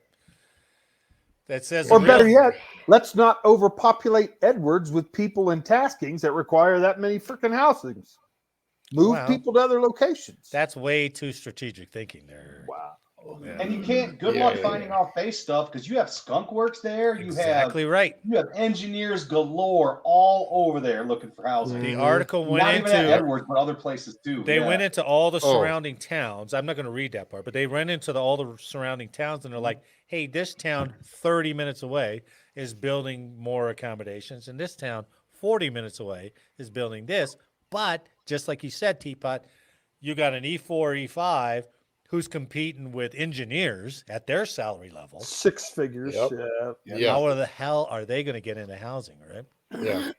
B: That says,
C: or better yet, let's not overpopulate Edwards with people and taskings that require that many freaking housings. Move people to other locations.
B: That's way too strategic thinking there.
C: Wow.
B: Yeah.
E: And you can't. Good luck finding off base stuff because you have skunk works there. You have engineers galore all over there looking for housing.
B: The article went
E: not
B: into
E: even at Edwards, but other places too.
B: They went into all the surrounding towns. I'm not going to read that part, but they ran into all the surrounding towns, and they're like, "Hey, this town 30 minutes away is building more accommodations, and this town 40 minutes away is building this." But just like you said, Teapot, you got an E4, E5 who's competing with engineers at their salary level.
C: 6 figures.
B: Yeah. How the hell are they going to get into housing, right?
D: Yeah.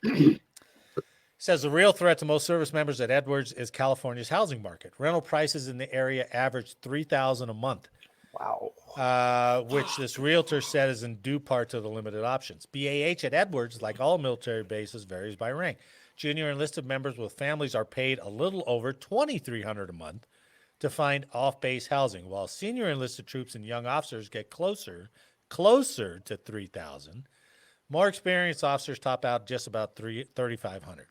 B: Says the real threat to most service members at Edwards is California's housing market. Rental prices in the area average $3,000 a month.
C: Wow.
B: Which this realtor said is in due part to the limited options. BAH at Edwards, like all military bases, varies by rank. Junior enlisted members with families are paid a little over $2,300 a month to find off-base housing, while senior enlisted troops and young officers get closer to $3,000. More experienced officers top out just about $3,500.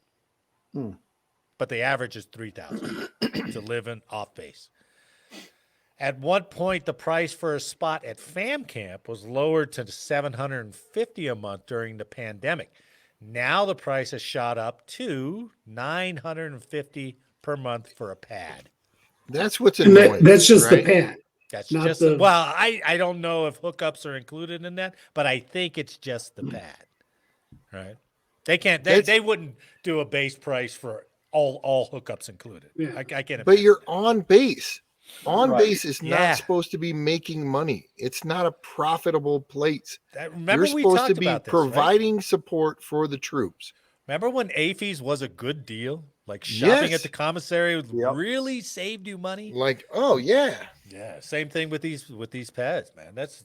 B: But the average is $3,000 to live in off-base. At one point, the price for a spot at Fam Camp was lowered to $750 a month during the pandemic. Now the price has shot up to $950 per month for a pad.
D: That's what's annoying.
F: That's just the pad.
B: That's
F: Not
B: just
F: the-
B: well, I don't know if hookups are included in that, but I think it's just the pad, right? They can't. They wouldn't do a base price for all hookups included.
F: Yeah.
B: I can't.
D: But you're on base. On
E: Right.
D: base is
B: Yeah.
D: not supposed to be making money. It's not a profitable place.
B: Remember
D: You're
B: we
D: supposed
B: talked
D: to be
B: about this, right?
D: providing support for the troops.
B: Remember when AFES was a good deal? Like shopping
D: Yes.
B: at the commissary
C: Yep.
B: really saved you money.
D: Like, oh yeah.
B: Yeah, same thing with these pads, man. That's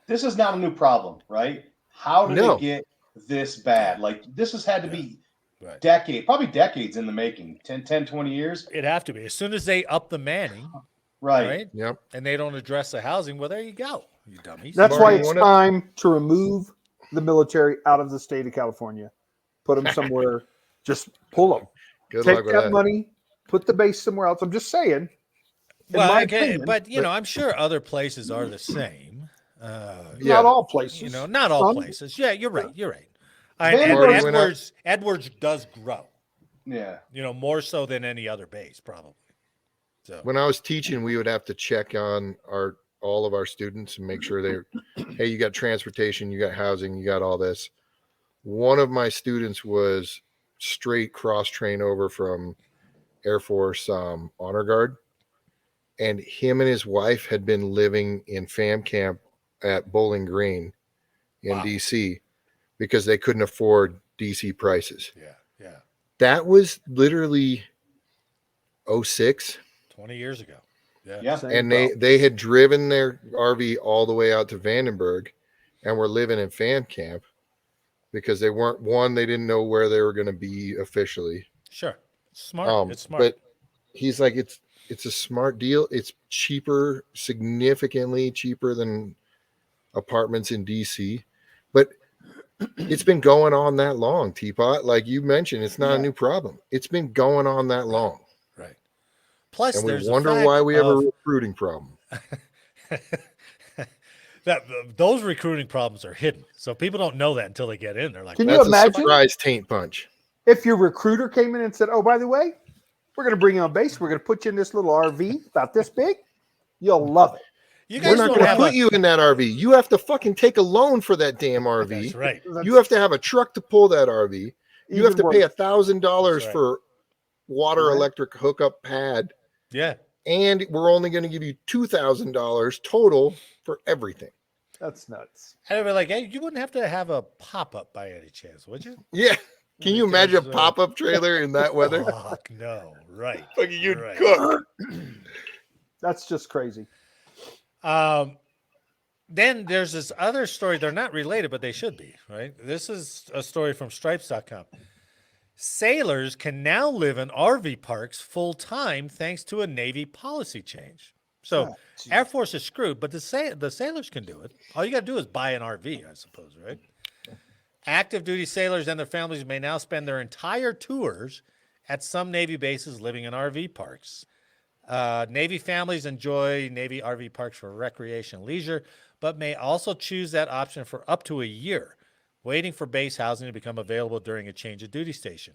E: This is not a new problem, right? How did
D: No.
E: it get this bad? Like this has had to be
B: right.
E: probably decades in the making, 10, 20 years.
B: It'd have to be. As soon as they up the manning,
E: Right.
B: right?
D: Yep.
B: And they don't address the housing, well, there you go, you dummies.
C: That's
D: Marty,
C: why
D: you
C: it's
D: wanna-
C: time to remove the military out of the state of California. Put them somewhere. Just pull them.
D: Good
C: Take
D: luck with
C: that
D: that.
C: money. Put the base somewhere else. I'm just saying.
B: Well,
C: my
B: okay,
C: opinion,
B: but you know, I'm sure other places are the same.
D: Yeah.
C: Not all places.
B: You know, not all
C: Some.
B: places. Yeah, you're right. You're right.
E: Vandenberg
B: And
D: went up.
B: Edwards does grow.
E: Yeah.
B: You know, more so than any other base, probably. So
D: When I was teaching, we would have to check on all of our students and make sure hey, you got transportation, you got housing, you got all this. One of my students was straight cross train over from Air Force Honor Guard, and him and his wife had been living in fam camp at Bowling Green in
B: Wow.
D: DC because they couldn't afford DC prices.
B: yeah,
D: That was literally 06.
B: 20 years ago. Yeah.
E: Yeah.
C: Same
D: And
C: problem.
D: they had driven their RV all the way out to Vandenberg and were living in fan camp because they didn't know where they were going to be officially.
B: Sure. Smart. It's smart.
D: But he's like, it's a smart deal. It's cheaper, significantly cheaper than apartments in DC. But it's been going on that long, Teapot. Like you mentioned, it's not a new problem. It's been going on that long.
B: Right. Plus,
D: And we
B: there's
D: wonder
B: a fact
D: why we have a
B: of-
D: recruiting problem.
B: that those recruiting problems are hidden, so people don't know that until they get in. They're like,
C: Can you
D: That's a
C: imagine?
D: surprise taint punch.
C: If your recruiter came in and said, "Oh, by the way, we're going to bring you on base. We're going to put you in this little RV about this big. You'll love it."
B: "You
D: We're
B: guys
D: not
B: don't
D: going to
B: have
D: put
B: a."
D: you in that RV. You have to fucking take a loan for that damn RV.
B: That's right.
D: You have to have a truck to pull that RV. You have to pay $1,000
B: That's right.
D: for water
C: Right.
D: electric hookup pad,
B: Yeah.
D: and we're only going to give you $2,000 total for everything.
C: That's nuts.
B: And I'd be like, "Hey, you wouldn't have to have a pop up by any chance, would you?"
D: Yeah. Can you imagine a
B: Because,
D: pop-up trailer in that weather?
B: Fuck no. Right.
D: Fucking you'd
B: Right.
D: cook.
C: That's just crazy.
B: Then there's this other story. They're not related, but they should be, right? This is a story from stripes.com. Sailors can now live in RV parks full time thanks to a Navy policy change. So Air Force is screwed, but the sailors can do it. All you got to do is buy an RV, I suppose, right? Active duty sailors and their families may now spend their entire tours at some Navy bases living in RV parks. Navy families enjoy Navy RV parks for recreation and leisure, but may also choose that option for up to a year, waiting for base housing to become available during a change of duty station.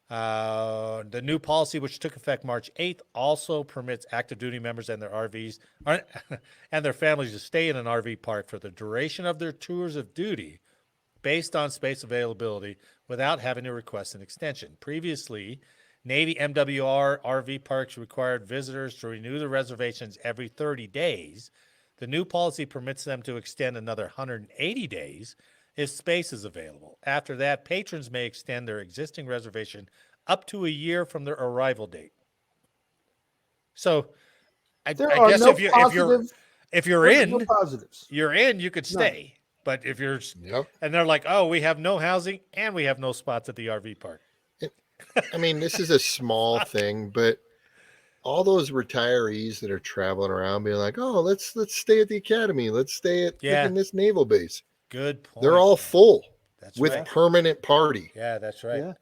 B: The new policy, which took effect March 8th, also permits active duty members and their RVs and their families to stay in an RV park for the duration of their tours of duty based on space availability without having to request an extension. Previously, Navy MWR RV parks required visitors to renew the reservations every 30 days. The new policy permits them to extend another 180 days if space is available. After that, patrons may extend their existing reservation up to a year from their arrival date. So, I guess if you're in,
C: positives.
B: you're in, you could stay. But if you're,
D: Yep.
B: and they're like, "Oh, we have no housing and we have no spots at the RV park."
D: I mean, this is a small thing, but all those retirees that are traveling around being like, "Oh, let's stay at the academy. Let's stay at freaking this naval base."
B: Good point.
D: They're all full
B: That's
D: with
B: right.
D: permanent party.
B: Yeah, that's right.
C: Yeah.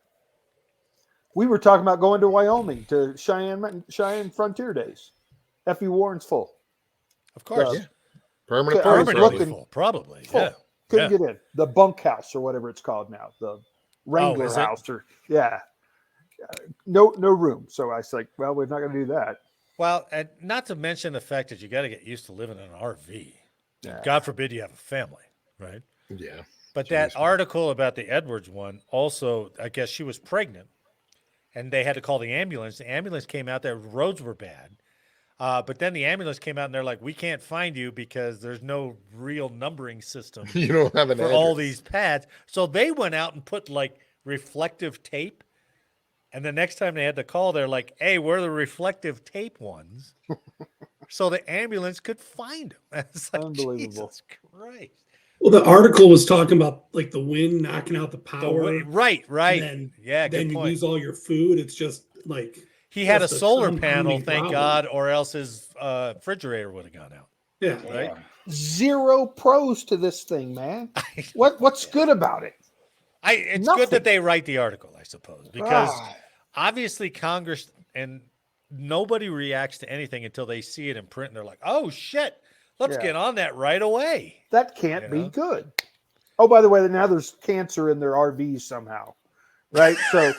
C: We were talking about going to Wyoming to Cheyenne Frontier Days. F.E. Warren's full.
B: Of course.
C: Yeah.
D: Permanent
C: I was
D: party.
B: Permanently
C: looking-
B: full, probably.
C: Full.
B: Yeah.
C: Couldn't
B: Yeah.
C: get in. The bunkhouse or whatever it's called now. The Wrangler
B: is it?
C: house or no room. So I was like, well, we're not going to do that.
B: Well, and not to mention the fact that you got to get used to living in an RV.
C: Yeah.
B: God forbid you have a family, right?
D: Yeah.
B: But that article about the Edwards one also, I guess she was pregnant and they had to call the ambulance. The ambulance came out there, roads were bad. But then the ambulance came out and they're like, we can't find you because there's no real numbering system
D: You don't have an
B: for
D: address.
B: all these pads. So they went out and put like reflective tape. And the next time they had to call, they're like, hey, we're the reflective tape ones. So the ambulance could find them. It's like,
C: Unbelievable.
B: Jesus Christ.
F: Well, the article was talking about like the wind knocking out the power.
B: Right.
F: And
B: Yeah,
F: then
B: good
F: you
B: point.
F: lose all your food. It's just like
B: He had a
F: just
B: solar
F: compounding
B: panel, thank
F: problem.
B: God, or else his refrigerator would have gone out.
F: Yeah.
B: Right?
C: Zero pros to this thing, man. What's good about it?
B: It's
C: Nothing.
B: good that they write the article, I suppose, because
C: Ah.
B: obviously Congress and nobody reacts to anything until they see it in print and they're like, oh shit, let's
C: Yeah.
B: get on that right away.
C: That can't
B: You
C: be
B: know?
C: good. Oh, by the way, now there's cancer in their RVs somehow, right? So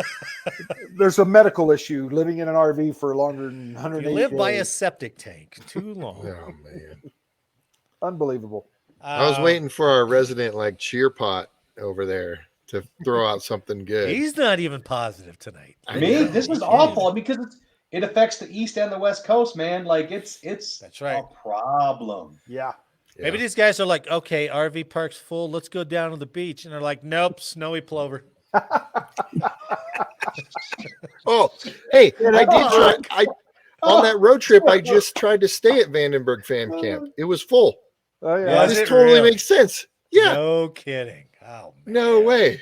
C: there's a medical issue living in an RV for longer than 180
B: You live by a
C: days.
B: septic tank too long.
D: Oh man.
C: Unbelievable.
D: I was waiting for our resident like cheer pot over there to throw out something good.
B: He's not even positive tonight.
E: This is awful because it affects the East and the West Coast, man. Like it's
B: That's right.
E: a problem.
C: Yeah.
B: Maybe these guys are like, okay, RV park's full. Let's go down to the beach. And they're like, nope, snowy plover.
D: Oh, hey, I did try. On that road trip, I just tried to stay at Vandenberg Fan Camp. It was full.
C: Oh yeah.
B: Was
D: This
B: it
D: totally
B: really?
D: makes sense. Yeah.
B: No kidding. Oh, man.
D: No way.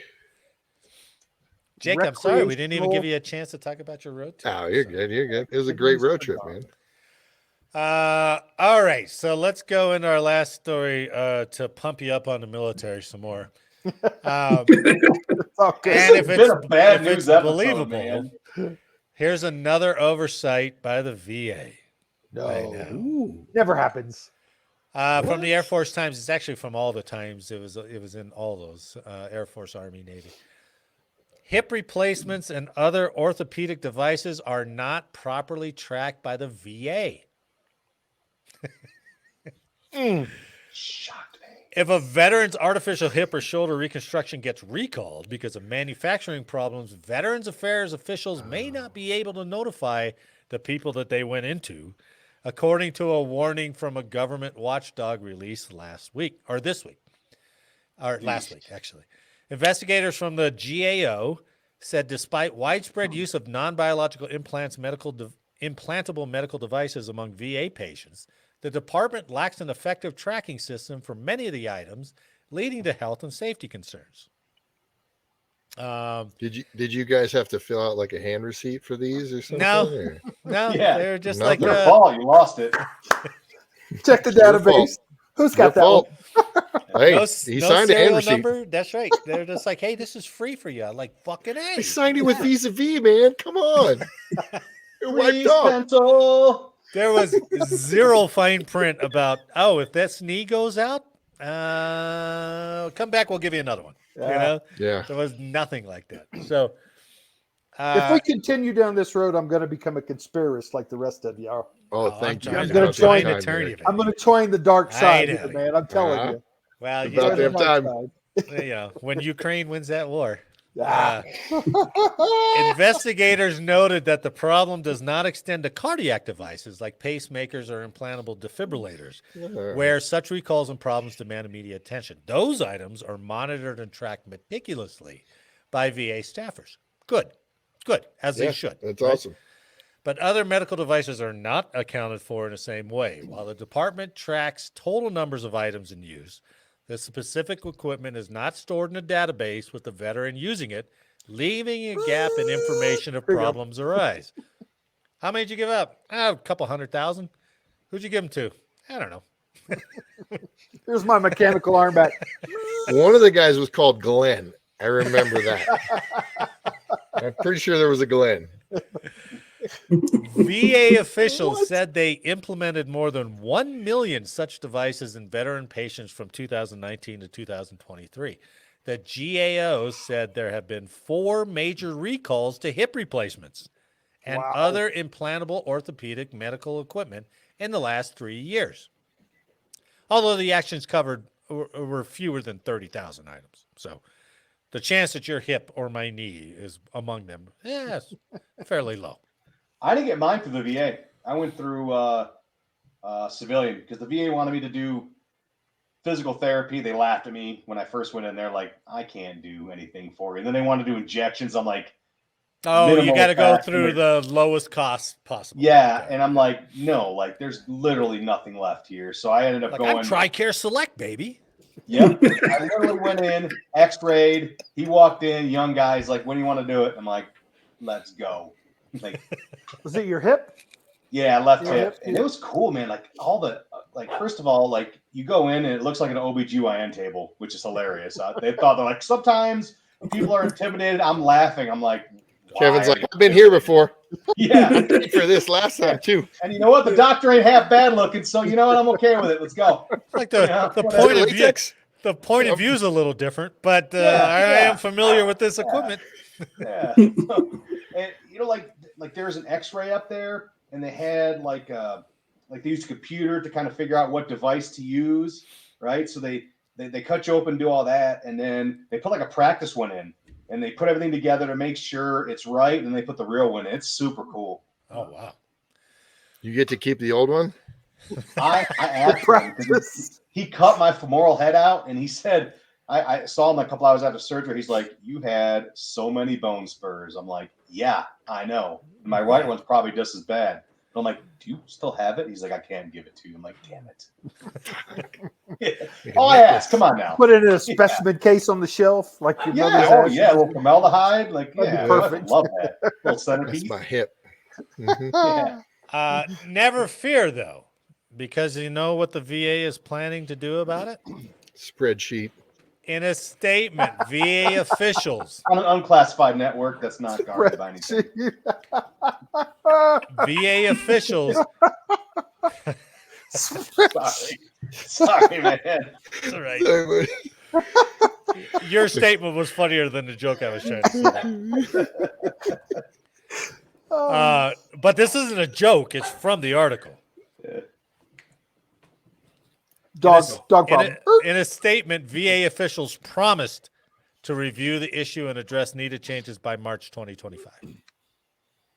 B: Jake, I'm sorry. We didn't even give you a chance to talk about your road trip.
D: Oh, you're good. You're good. It was a great road trip, man.
B: All right. So let's go into our last story to pump you up on the military some more. And if
E: It's been a bad
B: if
E: news
B: it's
E: episode,
B: believable,
E: man.
B: here's another oversight by the VA.
C: No. Never happens.
B: From the Air Force Times. It's actually from all the Times. It was in all those, Air Force, Army, Navy. Hip replacements and other orthopedic devices are not properly tracked by the VA.
E: Shocked me.
B: If a veteran's artificial hip or shoulder reconstruction gets recalled because of manufacturing problems, Veterans Affairs officials may not be able to notify the people that they went into, according to a warning from a government watchdog released last week. Investigators from the GAO said despite widespread use of non-biological implantable medical devices among VA patients, the department lacks an effective tracking system for many of the items, leading to health and safety concerns.
D: Did you guys have to fill out like a hand receipt for these or something?
B: No,
E: Yeah.
B: they're just
D: Nothing.
B: like
E: Your fault. You lost it.
C: Check the
D: Your fault.
C: database. Who's got that
D: fault.
C: one?
D: Hey,
B: no
D: he signed a hand
B: serial
D: receipt.
B: number. That's right. They're just like, hey, this is free for you. I'm like, fucking
D: I
B: hey.
D: signed it with vis-a-vis, man. Come on. You're wiped
E: Please,
D: off.
E: pencil.
B: There was zero fine print about, oh, if this knee goes out, come back, we'll give you another one. You know?
D: Yeah.
B: There was nothing like that. So
C: If we continue down this road, I'm going to become a conspiracist like the rest of you are.
D: Oh,
B: I'm
D: thank you.
B: trying-
C: I'm gonna
B: trying
C: join
B: to turn you.
C: I'm going to join the dark
B: I
C: side,
B: know
C: here,
B: you.
C: man. I'm telling you.
B: Well,
D: About
C: Join the
D: damn
C: dark
D: time.
C: side.
B: you know, when Ukraine wins that war.
C: Ah.
B: Investigators noted that the problem does not extend to cardiac devices like pacemakers or implantable defibrillators, where such recalls and problems demand immediate attention. Those items are monitored and tracked meticulously by VA staffers. Good, as they should.
D: That's
B: right?
D: awesome.
B: But other medical devices are not accounted for in the same way. While the department tracks total numbers of items in use, the specific equipment is not stored in a database with the veteran using it, leaving a gap in information if problems arise. How many did you give up? A couple 100,000. Who'd you give them to? I don't know.
C: Here's my mechanical arm back.
D: One of the guys was called Glenn. I remember that. I'm pretty sure there was a Glenn.
B: VA officials said they implemented more than 1 million such devices in veteran patients from 2019 to 2023. The GAO said there have been 4 major recalls to hip replacements and other implantable orthopedic medical equipment in the last 3 years. Although the actions covered were fewer than 30,000 items. So the chance that your hip or my knee is among them, yes, fairly low.
E: I didn't get mine through the VA. I went through civilian because the VA wanted me to do physical therapy. They laughed at me when I first went in there, like, I can't do anything for you. And then they wanted to do injections. I'm like,
B: oh, you got to go through the lowest cost possible.
E: Yeah. Okay. And I'm like, no, like, there's literally nothing left here. So I ended up
B: like,
E: going.
B: I'm TRICARE Select, baby.
E: Yep. I literally went in, x-rayed. He walked in, young guy's like, when do you want to do it? I'm like, let's go. Like,
C: was it your hip?
E: Yeah, left hip. And it was cool, man. Like all the, like, first of all, like you go in and it looks like an OBGYN table, which is hilarious. They thought they're like, sometimes people are intimidated. I'm laughing. I'm like,
D: Kevin's like, I've been here before.
E: Yeah.
D: I paid for this last time too.
E: And you know what? The doctor ain't half bad looking. So you know what? I'm okay with it. Let's go.
B: Like the point of view. The point of view is a little different, but I am familiar with this equipment.
E: Yeah. And you know, like there's an X-ray up there, and they had like they used a computer to kind of figure out what device to use, right? So they cut you open, do all that, and then they put like a practice one in, and they put everything together to make sure it's right, and they put the real one in. It's super cool.
B: Oh wow!
D: You get to keep the old one?
E: I asked him, he cut my femoral head out, and he said, I saw him a couple hours after surgery. He's like, you had so many bone spurs. I'm like, yeah, I know. And my right one's probably just as bad. And I'm like, do you still have it? He's like, I can't give it to you. I'm like, damn it. Oh, I asked. Come on now.
C: Put it in a specimen case on the shelf, like your mother's
E: a little formaldehyde. Like, yeah,
C: perfect.
E: I love that. Little centerpiece.
D: That's my hip.
B: Mm-hmm. Never fear, though, because you know what the VA is planning to do about it?
D: Spreadsheet.
B: In a statement, VA officials
E: on an unclassified network that's not guarded by anything.
B: VA officials.
E: Sorry, man.
B: It's all right. Your statement was funnier than the joke I was trying to say. But this isn't a joke. It's from the article.
E: Yeah.
C: Dog problem.
B: In a statement, VA officials promised to review the issue and address needed changes by March 2025.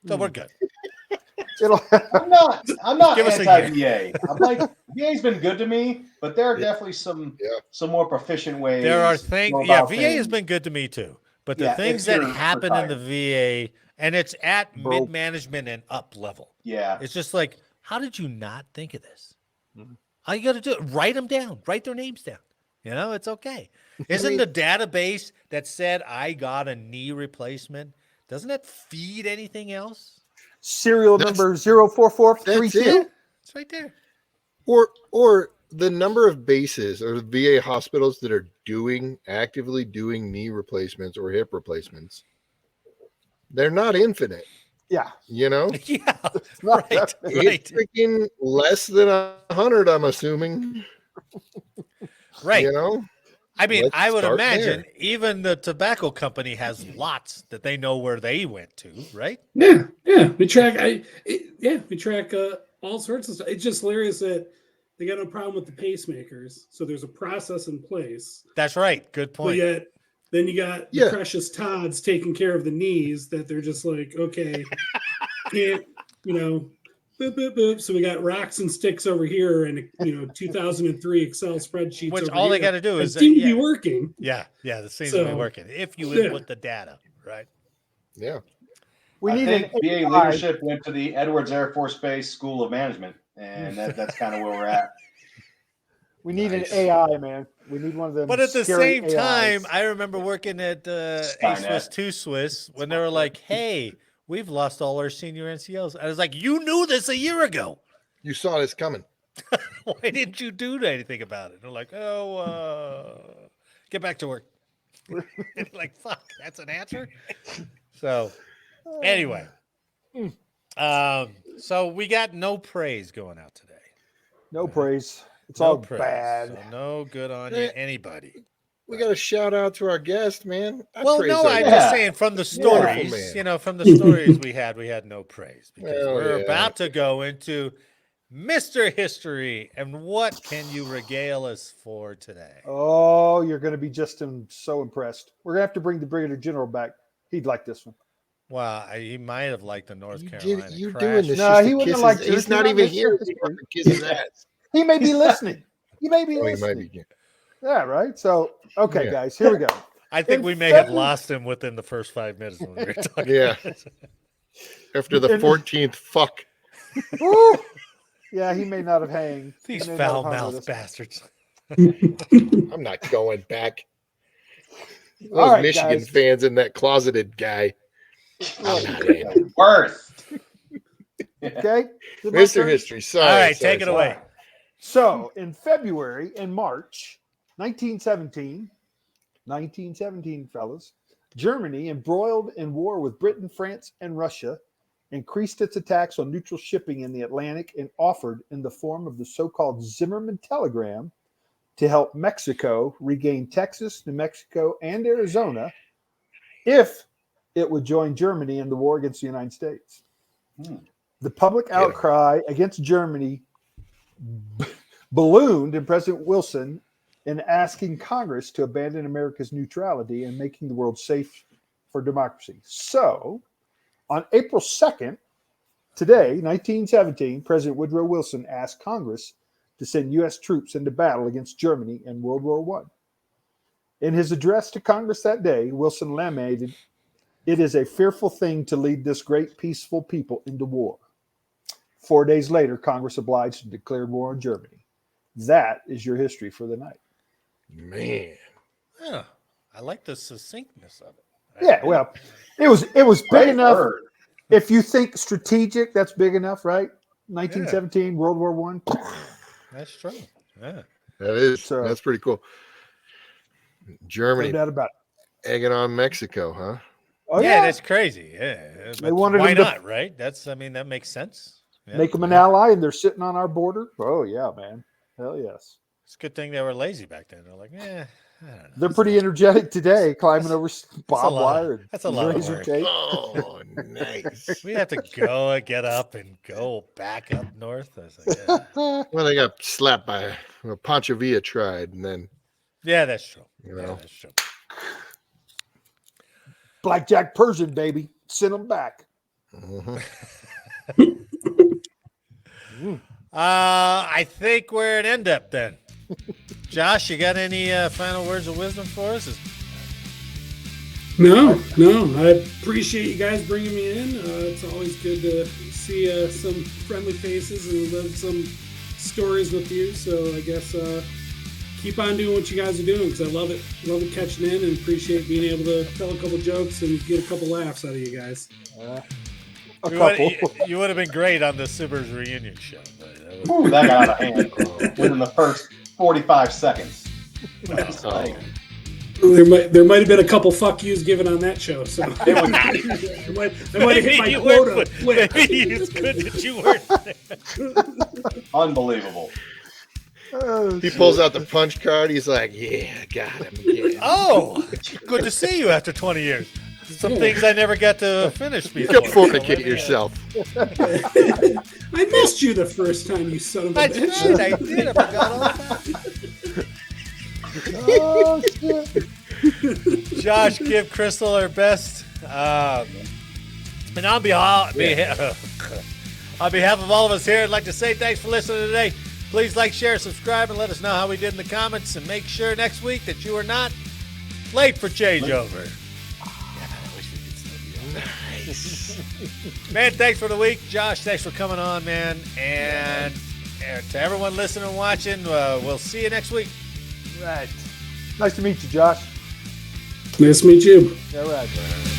B: So we're good.
E: I'm not anti-VA. I'm like, VA's been good to me, but there are definitely some more proficient ways.
B: There are things. Yeah, VA has been good to me too. But the things that happen in the VA, and it's at mid-management and up level.
E: Yeah.
B: It's just like, how did you not think of this? All you got to do is write them down, write their names down. You know, it's okay. Isn't the database that said I got a knee replacement, doesn't that feed anything else?
C: Serial number 0443.
B: It's right there.
D: Or the number of bases or VA hospitals that are actively doing knee replacements or hip replacements. They're not infinite.
C: Yeah.
D: You know?
B: Yeah.
C: Right.
D: It's freaking less than 100, I'm assuming.
B: Right.
D: You know?
B: I mean, I would imagine even the tobacco company has lots that they know where they went to, right?
F: Yeah. We track all sorts of stuff. It's just hilarious that they got no problem with the pacemakers. So there's a process in place.
B: That's right. Good point.
F: But yet then you got the precious Todds taking care of the knees that they're just like, okay, can't, boop, boop, boop. So we got rocks and sticks over here and, 2003 Excel spreadsheets.
B: Which all they got to do is
F: seem to be working.
B: Yeah. It seems to be working. If you input the data, right?
D: Yeah.
E: I think VA leadership went to the Edwards Air Force Base School of Management, and that's kind of where we're at.
C: We need an AI, man. We need one of them.
B: But at the same
C: AIs.
B: time, I remember working at A-Swiss, 2-Swiss, when they were like, hey, we've lost all our senior NCOs. I was like, you knew this a year ago.
D: You saw this coming.
B: Why didn't you do anything about it? They're like, get back to work. Like, fuck, that's an answer? So, anyway. So we got no praise going out today.
C: No praise. It's
B: no
C: all
B: praise.
C: bad.
B: So no good on you, anybody.
D: We got to shout out to our guest, man.
B: I'm
E: Yeah.
B: just saying from the stories,
D: man.
B: from the stories we had no praise because
D: Hell
B: we're
D: yeah.
B: about to go into Mr. History. And what can you regale us for today?
C: Oh, you're going to be just so impressed. We're going to have to bring the Brigadier General back. He'd like this one.
B: Well, he might have liked the North
D: You
B: Carolina
D: you
B: crash.
D: doing this?
C: No,
D: just
C: he
D: to
C: wouldn't
D: kiss
C: have liked
D: his-
C: yours.
D: He's not
C: He
D: even
C: might
D: here.
C: miss
D: To kiss his ass.
C: He may be listening. He may be
D: Oh, he
C: listening.
D: might be.
C: Yeah, right. So, okay,
D: Yeah.
C: guys, here we go.
B: I think
C: In
B: we may have
C: February-
B: lost him within the first 5 minutes when we were talking.
D: Yeah. After the 14th fuck.
C: Woo! Yeah, he may not have hanged.
B: These
C: He may not have hung
B: foul-mouthed
C: with us.
B: bastards.
D: I'm not going back. Those
C: All right,
D: Michigan
C: guys.
D: fans and that closeted guy. I'm not in.
E: Worth.
C: Okay, Is it my
D: Mr.
C: turn?
D: History. Sorry.
B: All right,
D: sorry,
B: take it
D: sorry.
B: away.
C: So, in February and March 1917, fellas, Germany, embroiled in war with Britain, France, and Russia, increased its attacks on neutral shipping in the Atlantic and offered, in the form of the so-called Zimmerman Telegram, to help Mexico regain Texas, New Mexico, and Arizona if it would join Germany in the war against the United States. The public outcry against Germany ballooned in President Wilson in asking Congress to abandon America's neutrality and making the world safe for democracy. So, on April 2nd, today, 1917, President Woodrow Wilson asked Congress to send U.S. troops into battle against Germany in World War I. In his address to Congress that day, Wilson lamented, "It is a fearful thing to lead this great peaceful people into war." 4 days later, Congress obliged and declared war on Germany. That is your history for the night.
D: Man.
B: Yeah, I like the succinctness of it.
C: Yeah, well, it was big
E: Great
C: enough.
E: word.
C: If you think strategic, that's big enough, right? 1917, World War I.
B: That's true. Yeah.
D: That is.
C: So-
D: That's pretty cool.
C: No
D: Germany
C: doubt about it.
D: egging on Mexico, huh?
C: Oh,
B: yeah,
C: yeah.
B: that's crazy. Yeah. But
C: wanted
B: why
C: him to-
B: not, right? That makes sense. Yeah.
C: Make them an ally and they're sitting on our border. Oh, yeah, man. Hell yes.
B: It's a good thing they were lazy back then. They're like, I don't know.
C: They're pretty energetic today, climbing over barbed wire.
B: That's a lot of
C: razor
B: work.
C: tape.
D: Oh, nice.
B: We have to go get up and go back up north. I was like, yeah.
D: Well, they got slapped by Pancho Villa tried, and then
B: Yeah, that's true.
D: You
B: Yeah,
D: know.
B: that's true.
C: Blackjack Persian, baby. Send them back.
D: mhm.
B: I think we're at end up then. Josh, you got any final words of wisdom for us?
F: No. I appreciate you guys bringing me in. It's always good to see some friendly faces and live some stories with you. So I guess keep on doing what you guys are doing because I love it. Love it catching in and appreciate being able to tell a couple jokes and get a couple laughs out of you guys.
C: A couple.
B: You would have been great on the Subbers reunion show.
E: Ooh, that got out of hand within the first 45 seconds. It's like,
F: There might have been a couple fuck yous given on that show. So
E: it was,
F: I might have hit my
B: you
F: quota.
B: weren't,
F: quick.
B: maybe it's good that you weren't there.
E: unbelievable.
C: Oh,
D: He pulls out the punch card. He's like, "Yeah, I got him again."
B: Oh, good to see you after 20 years. Some things I never got to finish
D: You
B: before.
D: can fornicate yourself.
F: I missed you the first time, you son of a
B: That's
F: bitch.
B: right, I did. I forgot all about it.
C: oh, shit.
B: Josh, give Crystal her best. And on behalf of all of us here, I'd like to say thanks for listening today. Please like, share, subscribe, and let us know how we did in the comments. And make sure next week that you are not late for changeover.
D: Nice.
B: Man, thanks for the week. Josh, thanks for coming on, man. And to everyone listening and watching, we'll see you next week.
C: Right. Nice to meet you, Josh.
F: Nice to meet you.
C: All right.